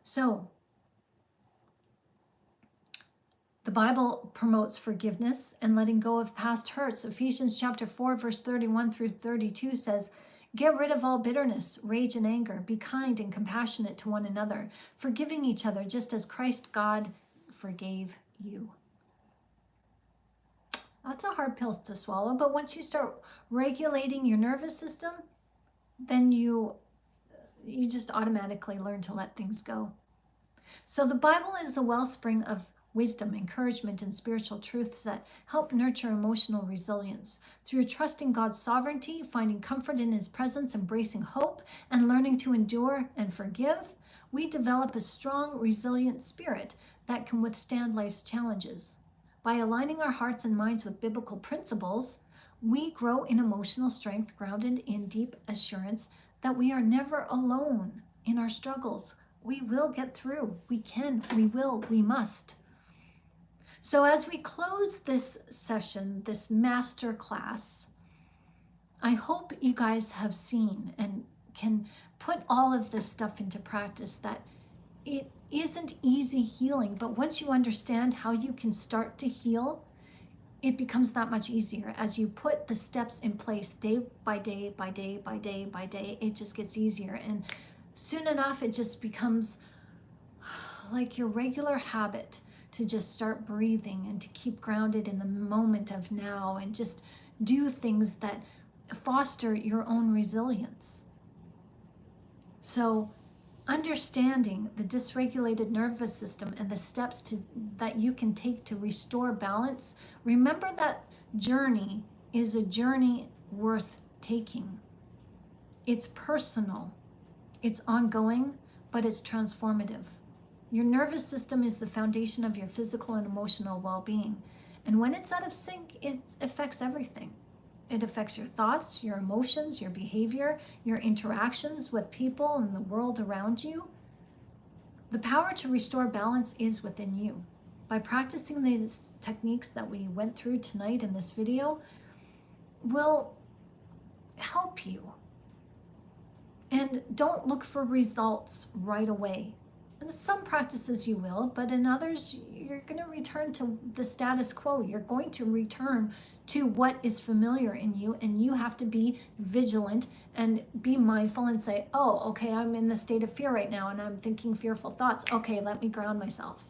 So, the Bible promotes forgiveness and letting go of past hurts. Ephesians chapter 4, verse 31 through 32 says, "Get rid of all bitterness, rage, and anger. Be kind and compassionate to one another, forgiving each other just as Christ God forgave you." That's a hard pill to swallow, but once you start regulating your nervous system, then you just automatically learn to let things go. So the Bible is a wellspring of wisdom, encouragement, and spiritual truths that help nurture emotional resilience. Through trusting God's sovereignty, finding comfort in His presence, embracing hope, and learning to endure and forgive, we develop a strong, resilient spirit that can withstand life's challenges. By aligning our hearts and minds with biblical principles, we grow in emotional strength grounded in deep assurance that we are never alone in our struggles. We will get through. We can, we will, we must. So as we close this session, this master class, I hope you guys have seen and can put all of this stuff into practice, that it isn't easy healing, but once you understand how you can start to heal, it becomes that much easier. As you put the steps in place day by day, by day, by day, by day, it just gets easier. And soon enough, it just becomes like your regular habit to just start breathing and to keep grounded in the moment of now and just do things that foster your own resilience. So understanding the dysregulated nervous system and the steps that you can take to restore balance, remember that journey is a journey worth taking. It's personal, it's ongoing, but it's transformative. Your nervous system is the foundation of your physical and emotional well-being. And when it's out of sync, it affects everything. It affects your thoughts, your emotions, your behavior, your interactions with people and the world around you. The power to restore balance is within you. By practicing these techniques that we went through tonight in this video, will help you. And don't look for results right away. In some practices you will, but in others, you're going to return to the status quo. You're going to return to what is familiar in you, and you have to be vigilant and be mindful and say, oh, okay, I'm in the state of fear right now, and I'm thinking fearful thoughts. Okay, let me ground myself.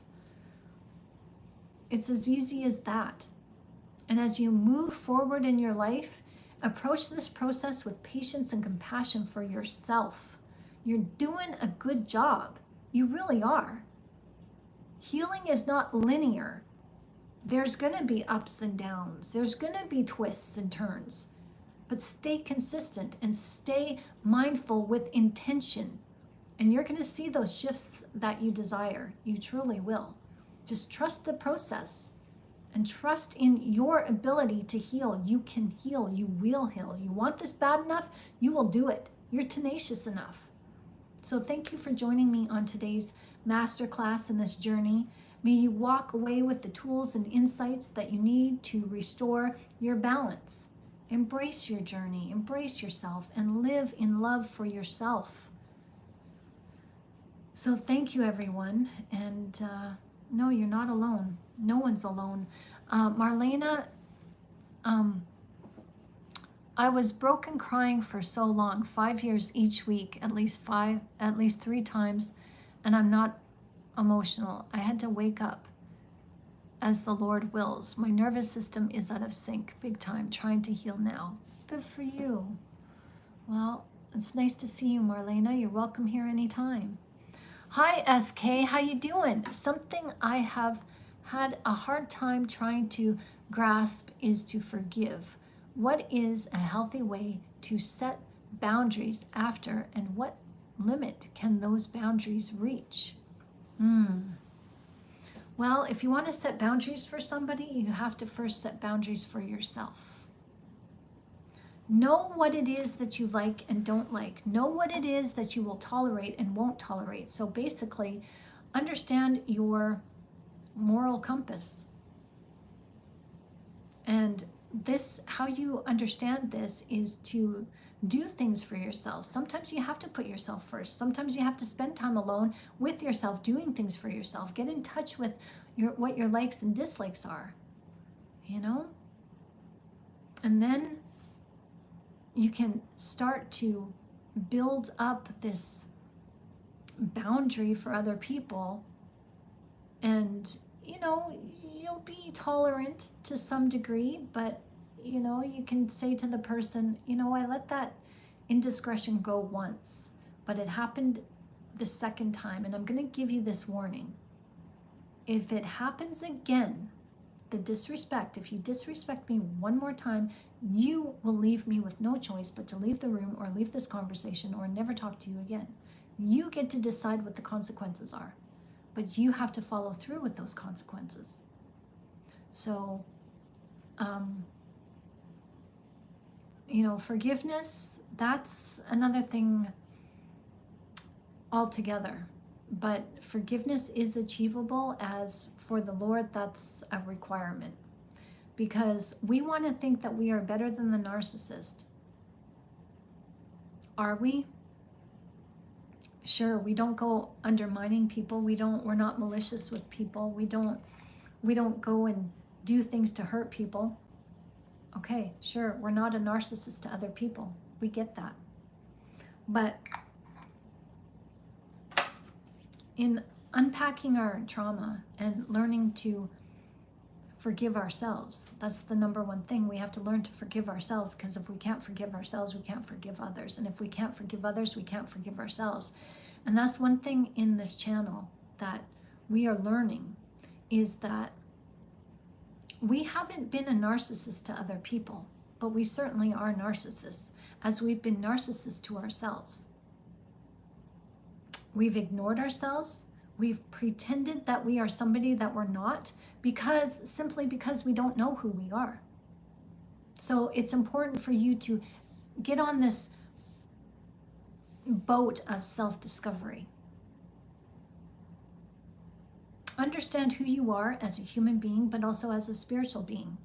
It's as easy as that. And as you move forward in your life, approach this process with patience and compassion for yourself. You're doing a good job. You really are. Healing is not linear. There's going to be ups and downs. There's going to be twists and turns. But stay consistent and stay mindful with intention. And you're going to see those shifts that you desire. You truly will. Just trust the process and trust in your ability to heal. You can heal. You will heal. You want this bad enough? You will do it. You're tenacious enough. So thank you for joining me on today's masterclass in this journey. May you walk away with the tools and insights that you need to restore your balance. Embrace your journey, embrace yourself, and live in love for yourself. So thank you, everyone. And no, you're not alone. No one's alone. Marlena, I was broken crying for so long, 5 years each week, at least 3 times, and I'm not emotional. I had to wake up as the Lord wills. My nervous system is out of sync, big time, trying to heal now. Good for you. Well, it's nice to see you, Marlena. You're welcome here anytime. Hi, SK, how you doing? Something I have had a hard time trying to grasp is to forgive. What is a healthy way to set boundaries after, and what limit can those boundaries reach? Well, if you want to set boundaries for somebody, you have to first set boundaries for yourself. Know what it is that you like and don't like. Know what it is that you will tolerate and won't tolerate. So basically, understand your moral compass. And this, how you understand this is to do things for yourself. Sometimes you have to put yourself first. Sometimes you have to spend time alone with yourself, doing things for yourself. Get in touch with what your likes and dislikes are, you know? And then you can start to build up this boundary for other people. And, you know, you'll be tolerant to some degree, but you know, you can say to the person, you know, I let that indiscretion go once, but it happened the second time, and I'm going to give you this warning. If it happens again, the disrespect, if you disrespect me one more time, you will leave me with no choice but to leave the room or leave this conversation or never talk to you again. You get to decide what the consequences are, but you have to follow through with those consequences. So, you know, forgiveness, that's another thing altogether. But forgiveness is achievable, as for the Lord, that's a requirement. Because we want to think that we are better than the narcissist. Are we? Sure, we don't go undermining people. We're not malicious with people. We don't go and do things to hurt people. Okay, sure, we're not a narcissist to other people. We get that. But in unpacking our trauma and learning to forgive ourselves, that's the number one thing. We have to learn to forgive ourselves, because if we can't forgive ourselves, we can't forgive others. And if we can't forgive others, we can't forgive ourselves. And that's one thing in this channel that we are learning, is that we haven't been a narcissist to other people, but we certainly are narcissists, as we've been narcissists to ourselves. We've ignored ourselves. We've pretended that we are somebody that we're not, simply because we don't know who we are. So it's important for you to get on this boat of self-discovery. Understand who you are as a human being, but also as a spiritual being.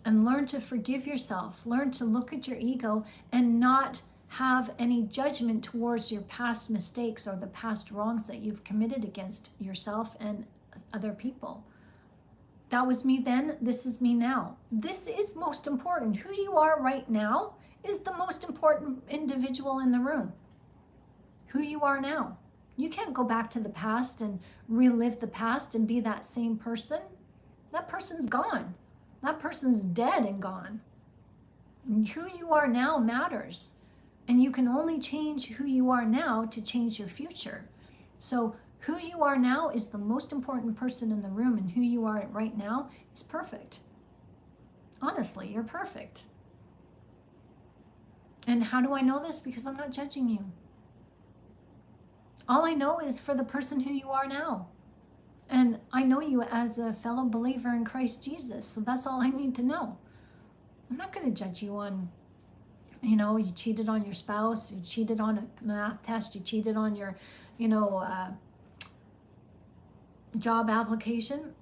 And learn to forgive yourself. Learn to look at your ego and not have any judgment towards your past mistakes or the past wrongs that you've committed against yourself and other people. That was me then. This is me now. This is most important. Who you are right now is the most important individual in the room. Who you are now. You can't go back to the past and relive the past and be that same person. That person's gone. That person's dead and gone. And who you are now matters. And you can only change who you are now to change your future. So who you are now is the most important person in the room, and who you are right now is perfect. Honestly, you're perfect. And how do I know this? Because I'm not judging you. All I know is for the person who you are now. And I know you as a fellow believer in Christ Jesus. So that's all I need to know. I'm not going to judge you on, you cheated on your spouse, you cheated on a math test, you cheated on your, job application.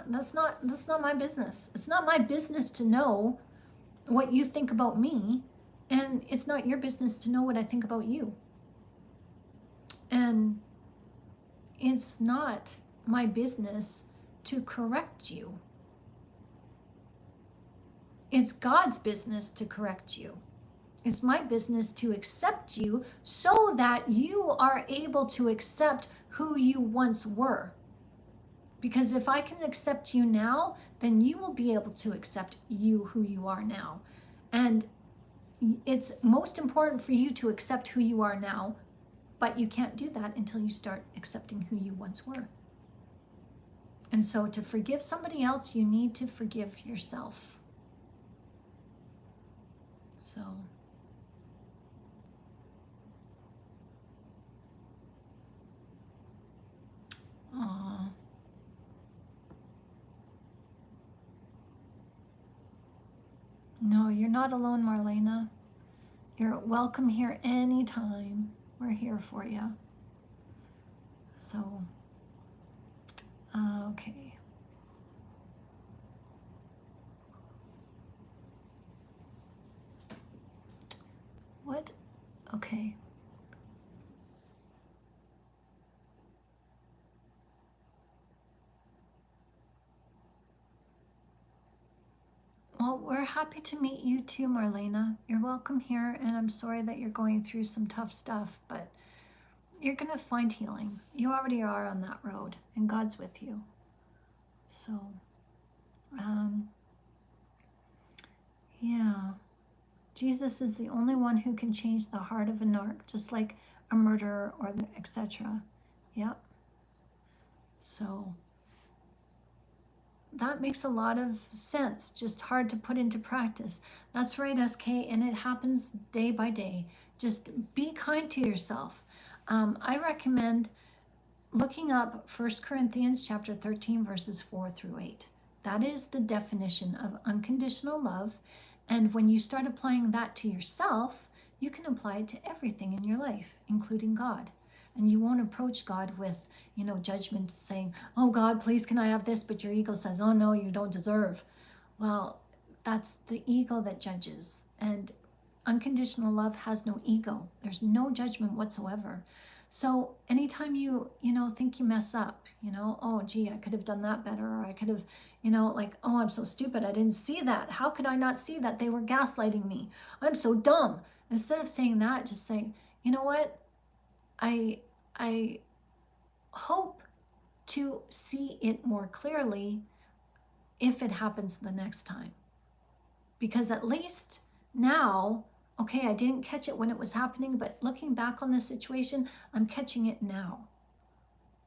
That's not my business. It's not my business to know what you think about me. And it's not your business to know what I think about you. And it's not my business to correct you. It's God's business to correct you. It's my business to accept you so that you are able to accept who you once were. Because if I can accept you now, then you will be able to accept you who you are now. And it's most important for you to accept who you are now, but you can't do that until you start accepting who you once were. And so to forgive somebody else, you need to forgive yourself. So Aww. No, you're not alone, Marlena. You're welcome here anytime. We're here for you. So, okay. What? Okay. Well, we're happy to meet you too, Marlena. You're welcome here, and I'm sorry that you're going through some tough stuff, but you're going to find healing. You already are on that road, and God's with you. So, yeah. Jesus is the only one who can change the heart of a narc, just like a murderer or etc. Yep. So that makes a lot of sense, just hard to put into practice. That's right, SK, and it happens day by day. Just be kind to yourself. I recommend looking up 1 Corinthians chapter 13, verses 4 through 8. That is the definition of unconditional love. And when you start applying that to yourself, you can apply it to everything in your life, including God. And you won't approach God with, judgment, saying, oh God, please can I have this? But your ego says, oh no, you don't deserve. Well, that's the ego that judges. And unconditional love has no ego. There's no judgment whatsoever. So anytime you think you mess up, oh gee, I could have done that better. Or I could have, oh, I'm so stupid. I didn't see that. How could I not see that? They were gaslighting me. I'm so dumb. Instead of saying that, just saying, you know what? I hope to see it more clearly if it happens the next time. Because at least now, okay, I didn't catch it when it was happening, but looking back on the situation, I'm catching it now.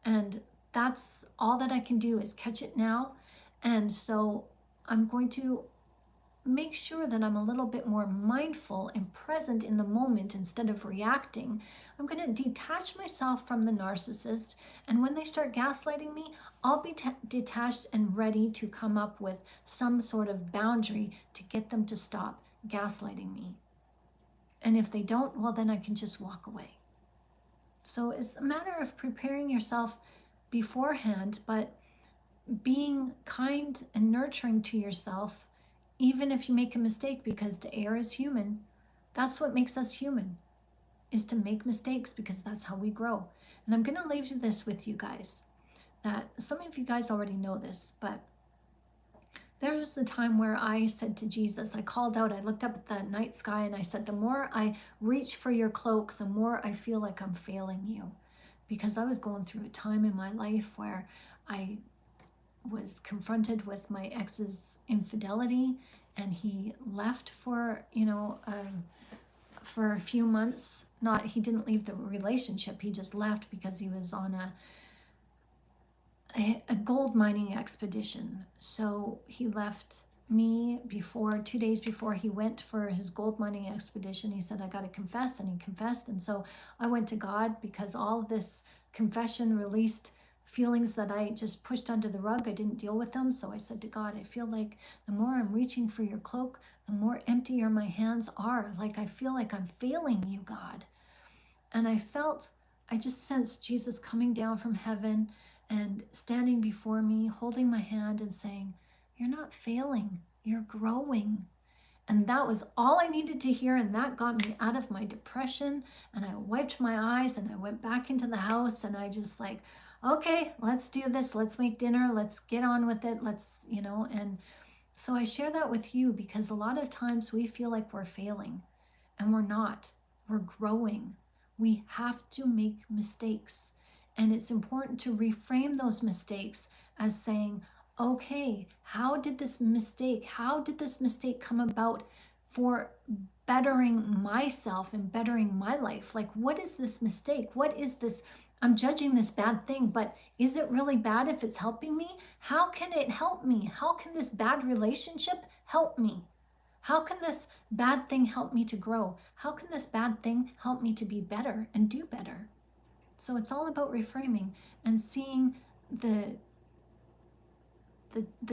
And that's all that I can do is catch it now. And so I'm going to make sure that I'm a little bit more mindful and present in the moment instead of reacting. I'm going to detach myself from the narcissist, and when they start gaslighting me, I'll be detached and ready to come up with some sort of boundary to get them to stop gaslighting me. And if they don't, well, then I can just walk away. So it's a matter of preparing yourself beforehand, but being kind and nurturing to yourself, even if you make a mistake, because to err is human. That's what makes us human, is to make mistakes, because that's how we grow. And I'm going to leave this with you guys, that some of you guys already know this, but there was a time where I said to Jesus, I called out, I looked up at the night sky and I said, the more I reach for your cloak, the more I feel like I'm failing you. because I was going through a time in my life where I was confronted with my ex's infidelity, and he left for, for a few months. He didn't leave the relationship, he just left because he was on a gold mining expedition. So he left me 2 days before he went for his gold mining expedition. He said, I got to confess, and he confessed. And so I went to God, because all of this confession released feelings that I just pushed under the rug. I didn't deal with them. So I said to God, I feel like the more I'm reaching for your cloak, the more emptier my hands are. Like, I feel like I'm failing you, God. And I just sensed Jesus coming down from heaven and standing before me, holding my hand and saying, you're not failing, you're growing. And that was all I needed to hear. And that got me out of my depression. And I wiped my eyes and I went back into the house, and I just like, okay, let's do this. Let's make dinner. Let's get on with it. And so I share that with you, because a lot of times we feel like we're failing, and we're not. We're growing. We have to make mistakes. And it's important to reframe those mistakes as saying, okay, how did this mistake come about for bettering myself and bettering my life? Like, what is this mistake? What is this? I'm judging this bad thing, but is it really bad if it's helping me? How can it help me? How can this bad relationship help me? How can this bad thing help me to grow? How can this bad thing help me to be better and do better? So it's all about reframing and seeing the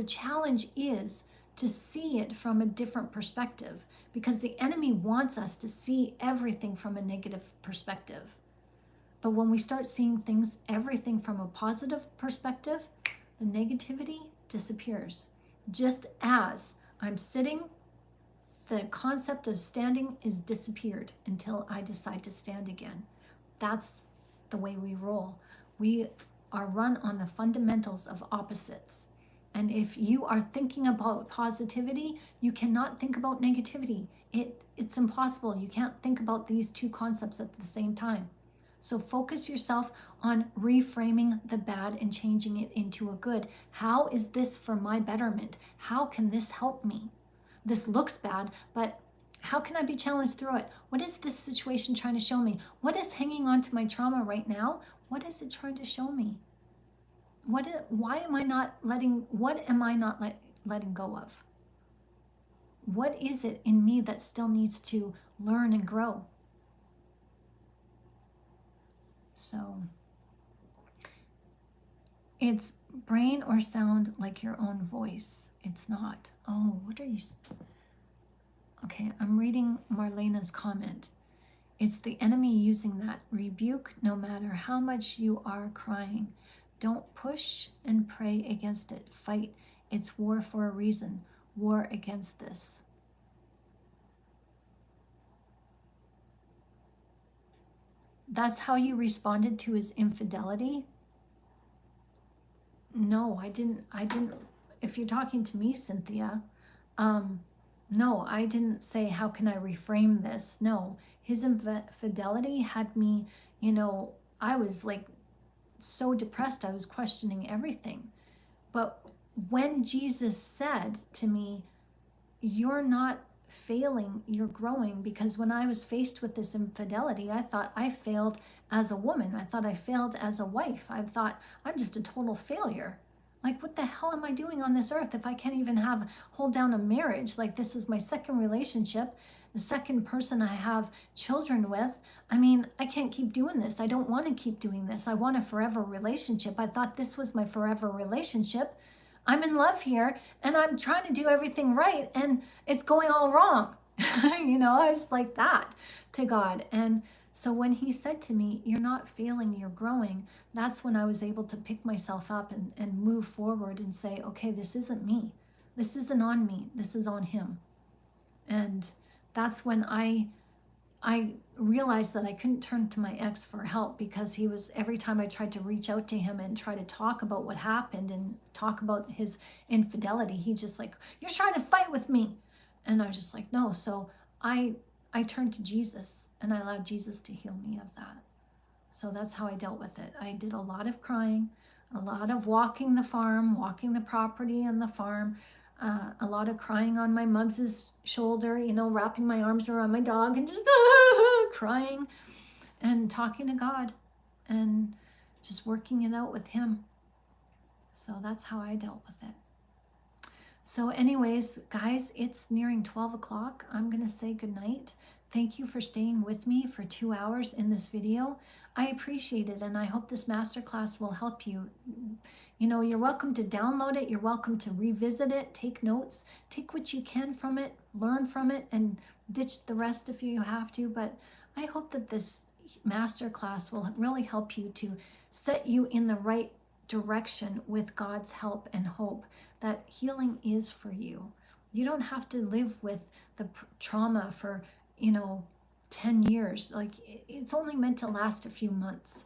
challenge is to see it from a different perspective, because the enemy wants us to see everything from a negative perspective. But when we start seeing everything from a positive perspective, the negativity disappears. Just as I'm sitting, the concept of standing is disappeared until I decide to stand again. That's the way we roll. We are run on the fundamentals of opposites. And if you are thinking about positivity, you cannot think about negativity. It's impossible. You can't think about these two concepts at the same time. So focus yourself on reframing the bad and changing it into a good. How is this for my betterment? How can this help me? This looks bad, but how can I be challenged through it? What is this situation trying to show me? What is hanging on to my trauma right now? What is it trying to show me? What am I not letting go of? What is it in me that still needs to learn and grow? So it's brain or sound like your own voice. It's not. Oh, what are you? Okay, I'm reading Marlena's comment. It's the enemy using that. Rebuke no matter how much you are crying. Don't push and pray against it. Fight. It's war for a reason. War against this. That's how you responded to his infidelity? No, I didn't. If you're talking to me, Cynthia, no, I didn't say, how can I reframe this? No, his infidelity had me, I was like so depressed. I was questioning everything. But when Jesus said to me, you're not failing, you're growing, because when I was faced with this infidelity, I thought I failed as a woman. I thought I failed as a wife. I thought I'm just a total failure. Like, what the hell am I doing on this earth if I can't even hold down a marriage? Like, this is my second relationship, the second person I have children with. I mean, I can't keep doing this. I don't want to keep doing this. I want a forever relationship. I thought this was my forever relationship. I'm in love here and I'm trying to do everything right and it's going all wrong. I was like that to God. And so when he said to me, you're not failing, you're growing, that's when I was able to pick myself up and move forward and say, okay, this isn't me. This isn't on me. This is on him. And that's when I realized that I couldn't turn to my ex for help, because he was, every time I tried to reach out to him and try to talk about what happened and talk about his infidelity, he just like, you're trying to fight with me. And I was just like, no. So I turned to Jesus and I allowed Jesus to heal me of that. So that's how I dealt with it. I did a lot of crying, a lot of walking the farm, walking the property and the farm, a lot of crying on my Muggs's shoulder, you know, wrapping my arms around my dog and just crying and talking to God and just working it out with him. So that's how I dealt with it. So anyways, guys, it's nearing 12 o'clock. I'm going to say goodnight. Thank you for staying with me for 2 hours in this video. I appreciate it, and I hope this masterclass will help you. You know, you're welcome to download it. You're welcome to revisit it, take notes, take what you can from it, learn from it, and ditch the rest if you have to. But I hope that this masterclass will really help you to set you in the right direction with God's help and hope that healing is for you. You don't have to live with the trauma for, you know, 10 years. Like, it's only meant to last a few months,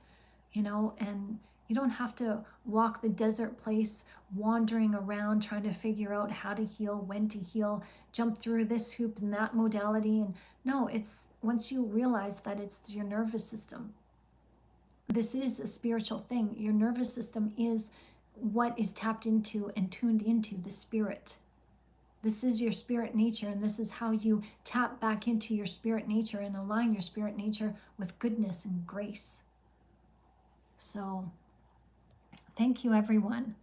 you know, and you don't have to walk the desert place wandering around trying to figure out how to heal, when to heal, jump through this hoop and that modality. And no, it's once you realize that it's your nervous system. This is a spiritual thing. Your nervous system is what is tapped into and tuned into the spirit. This is your spirit nature, and this is how you tap back into your spirit nature and align your spirit nature with goodness and grace. So thank you, everyone.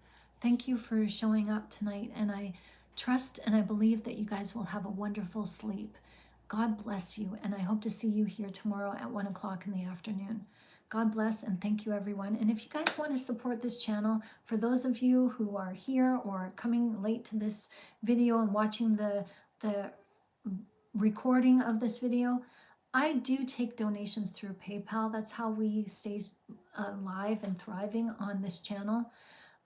Thank you for showing up tonight, and I trust and I believe that you guys will have a wonderful sleep. God bless you, and I hope to see you here tomorrow at 1 o'clock in the afternoon. God bless, and thank you, everyone. And if you guys want to support this channel, for those of you who are here or coming late to this video and watching the recording of this video, I do take donations through PayPal. That's how we stay alive and thriving on this channel.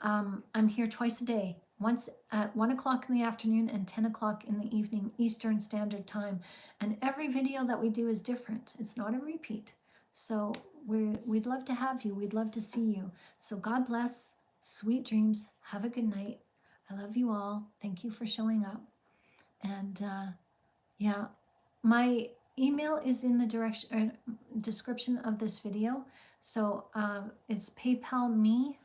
I'm here twice a day, once at 1 o'clock in the afternoon and 10 o'clock in the evening, Eastern Standard Time. And every video that we do is different. It's not a repeat. So we'd love to have you. We'd love to see you. So God bless. Sweet dreams. Have a good night. I love you all. Thank you for showing up. And yeah, my email is in the description of this video. So it's PayPal.me.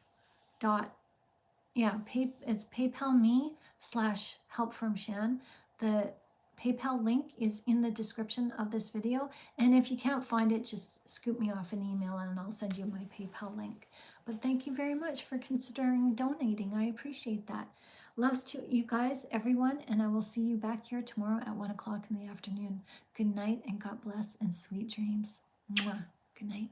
It's PayPal.me/helpfromshan. The PayPal link is in the description of this video. And if you can't find it, just scoop me off an email and I'll send you my PayPal link. But thank you very much for considering donating. I appreciate that. Loves to you guys, everyone, and I will see you back here tomorrow at 1 o'clock in the afternoon. Good night, and God bless, and sweet dreams. Mwah. Good night.